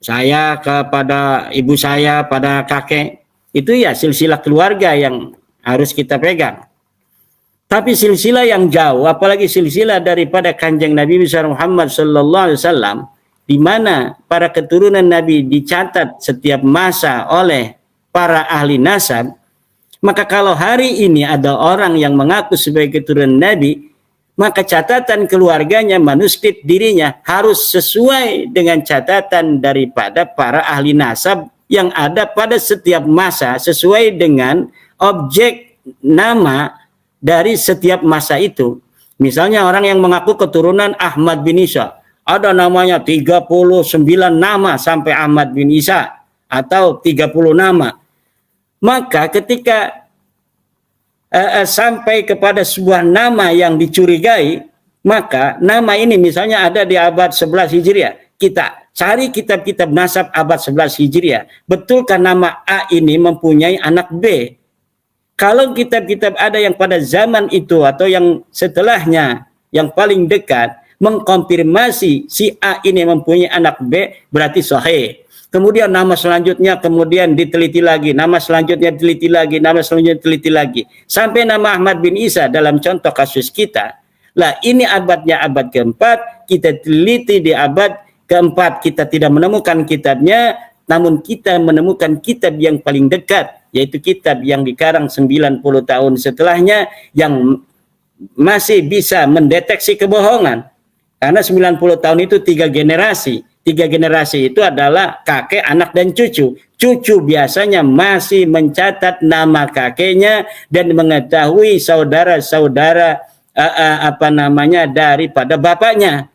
saya kepada ibu saya, pada kakek, itu ya silsilah keluarga yang harus kita pegang. Tapi silsilah yang jauh, apalagi silsilah daripada kanjeng Nabi besar Muhammad sallallahu alaihi wasallam, di mana para keturunan Nabi dicatat setiap masa oleh para ahli nasab, maka kalau hari ini ada orang yang mengaku sebagai keturunan Nabi, maka catatan keluarganya, manuskrip dirinya harus sesuai dengan catatan daripada para ahli nasab yang ada pada setiap masa, sesuai dengan objek nama dari setiap masa itu. Misalnya orang yang mengaku keturunan Ahmad bin Isa, ada namanya 39 nama sampai Ahmad bin Isa, atau 30 nama. Maka ketika sampai kepada sebuah nama yang dicurigai, maka nama ini misalnya ada di abad 11 Hijriah. Kita cari kitab-kitab nasab abad 11 Hijriah. Betulkah nama A ini mempunyai anak B? Kalau kitab-kitab ada yang pada zaman itu atau yang setelahnya yang paling dekat mengkonfirmasi si A ini mempunyai anak B, berarti sahih. Kemudian nama selanjutnya kemudian diteliti lagi, nama selanjutnya diteliti lagi, nama selanjutnya diteliti lagi. Sampai nama Ahmad bin Isa dalam contoh kasus kita. Lah ini abadnya abad keempat, kita teliti di abad keempat, kita tidak menemukan kitabnya, namun kita menemukan kitab yang paling dekat, yaitu kitab yang dikarang 90 tahun setelahnya, yang masih bisa mendeteksi kebohongan. Karena 90 tahun itu 3 generasi. 3 generasi itu adalah kakek, anak, dan cucu. Cucu biasanya masih mencatat nama kakeknya dan mengetahui saudara-saudara daripada bapaknya.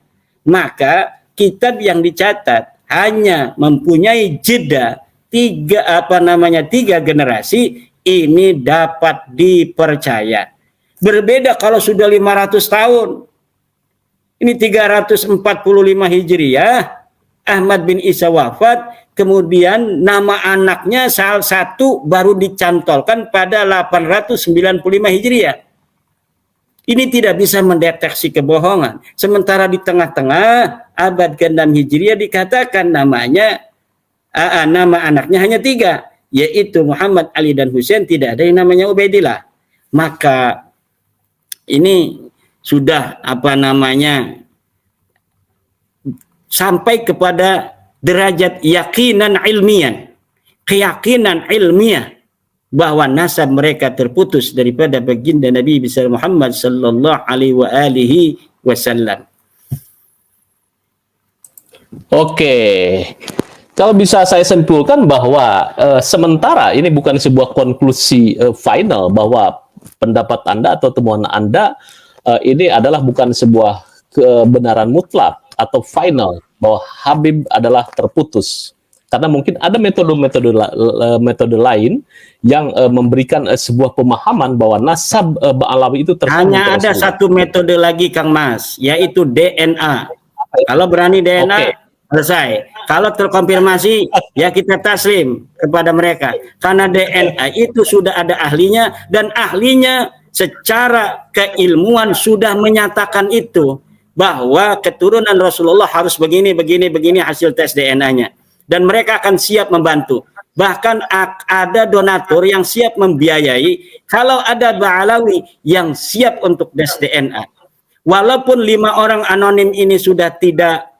Maka kitab yang dicatat hanya mempunyai jeda 3 generasi, ini dapat dipercaya. Berbeda kalau sudah 500 tahun. Ini 345 Hijriah, Ahmad bin Isa wafat, kemudian nama anaknya salah satu baru dicantolkan pada 895 Hijriah. Ini tidak bisa mendeteksi kebohongan. Sementara di tengah-tengah abad ke-6 Hijriah dikatakan namanya, nama anaknya hanya 3, yaitu Muhammad, Ali, dan Husain, tidak ada yang namanya Ubaidillah. Maka ini sudah sampai kepada derajat keyakinan ilmiah bahwa nasab mereka terputus daripada baginda Nabi besar Muhammad sallallahu alaihi wasallam. Oke, kalau bisa saya simpulkan bahwa sementara ini bukan sebuah konklusi final bahwa pendapat Anda atau temuan Anda ini adalah bukan sebuah kebenaran mutlak atau final bahwa Habib adalah terputus, karena mungkin ada metode lain yang memberikan sebuah pemahaman bahwa nasab Ba'alawi itu tersambung. Hanya ada satu metode lagi Kang Mas, yaitu DNA. Kalau berani DNA, selesai. Kalau terkonfirmasi, ya kita taslim kepada mereka, karena DNA itu sudah ada ahlinya, dan ahlinya secara keilmuan sudah menyatakan itu, bahwa keturunan Rasulullah harus begini hasil tes DNA-nya. Dan mereka akan siap membantu. Bahkan ada donatur yang siap membiayai kalau ada Ba'alawi yang siap untuk tes DNA. Walaupun 5 orang anonim ini sudah tidak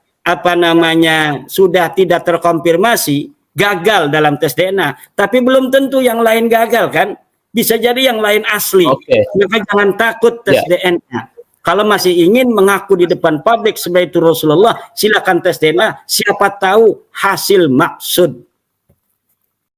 sudah tidak terkonfirmasi, gagal dalam tes DNA, tapi belum tentu yang lain gagal kan? Bisa jadi yang lain asli. Maka jangan takut tes DNA. Kalau masih ingin mengaku di depan publik sebagai itu Rasulullah, silakan tes DNA. Siapa tahu hasil maksud.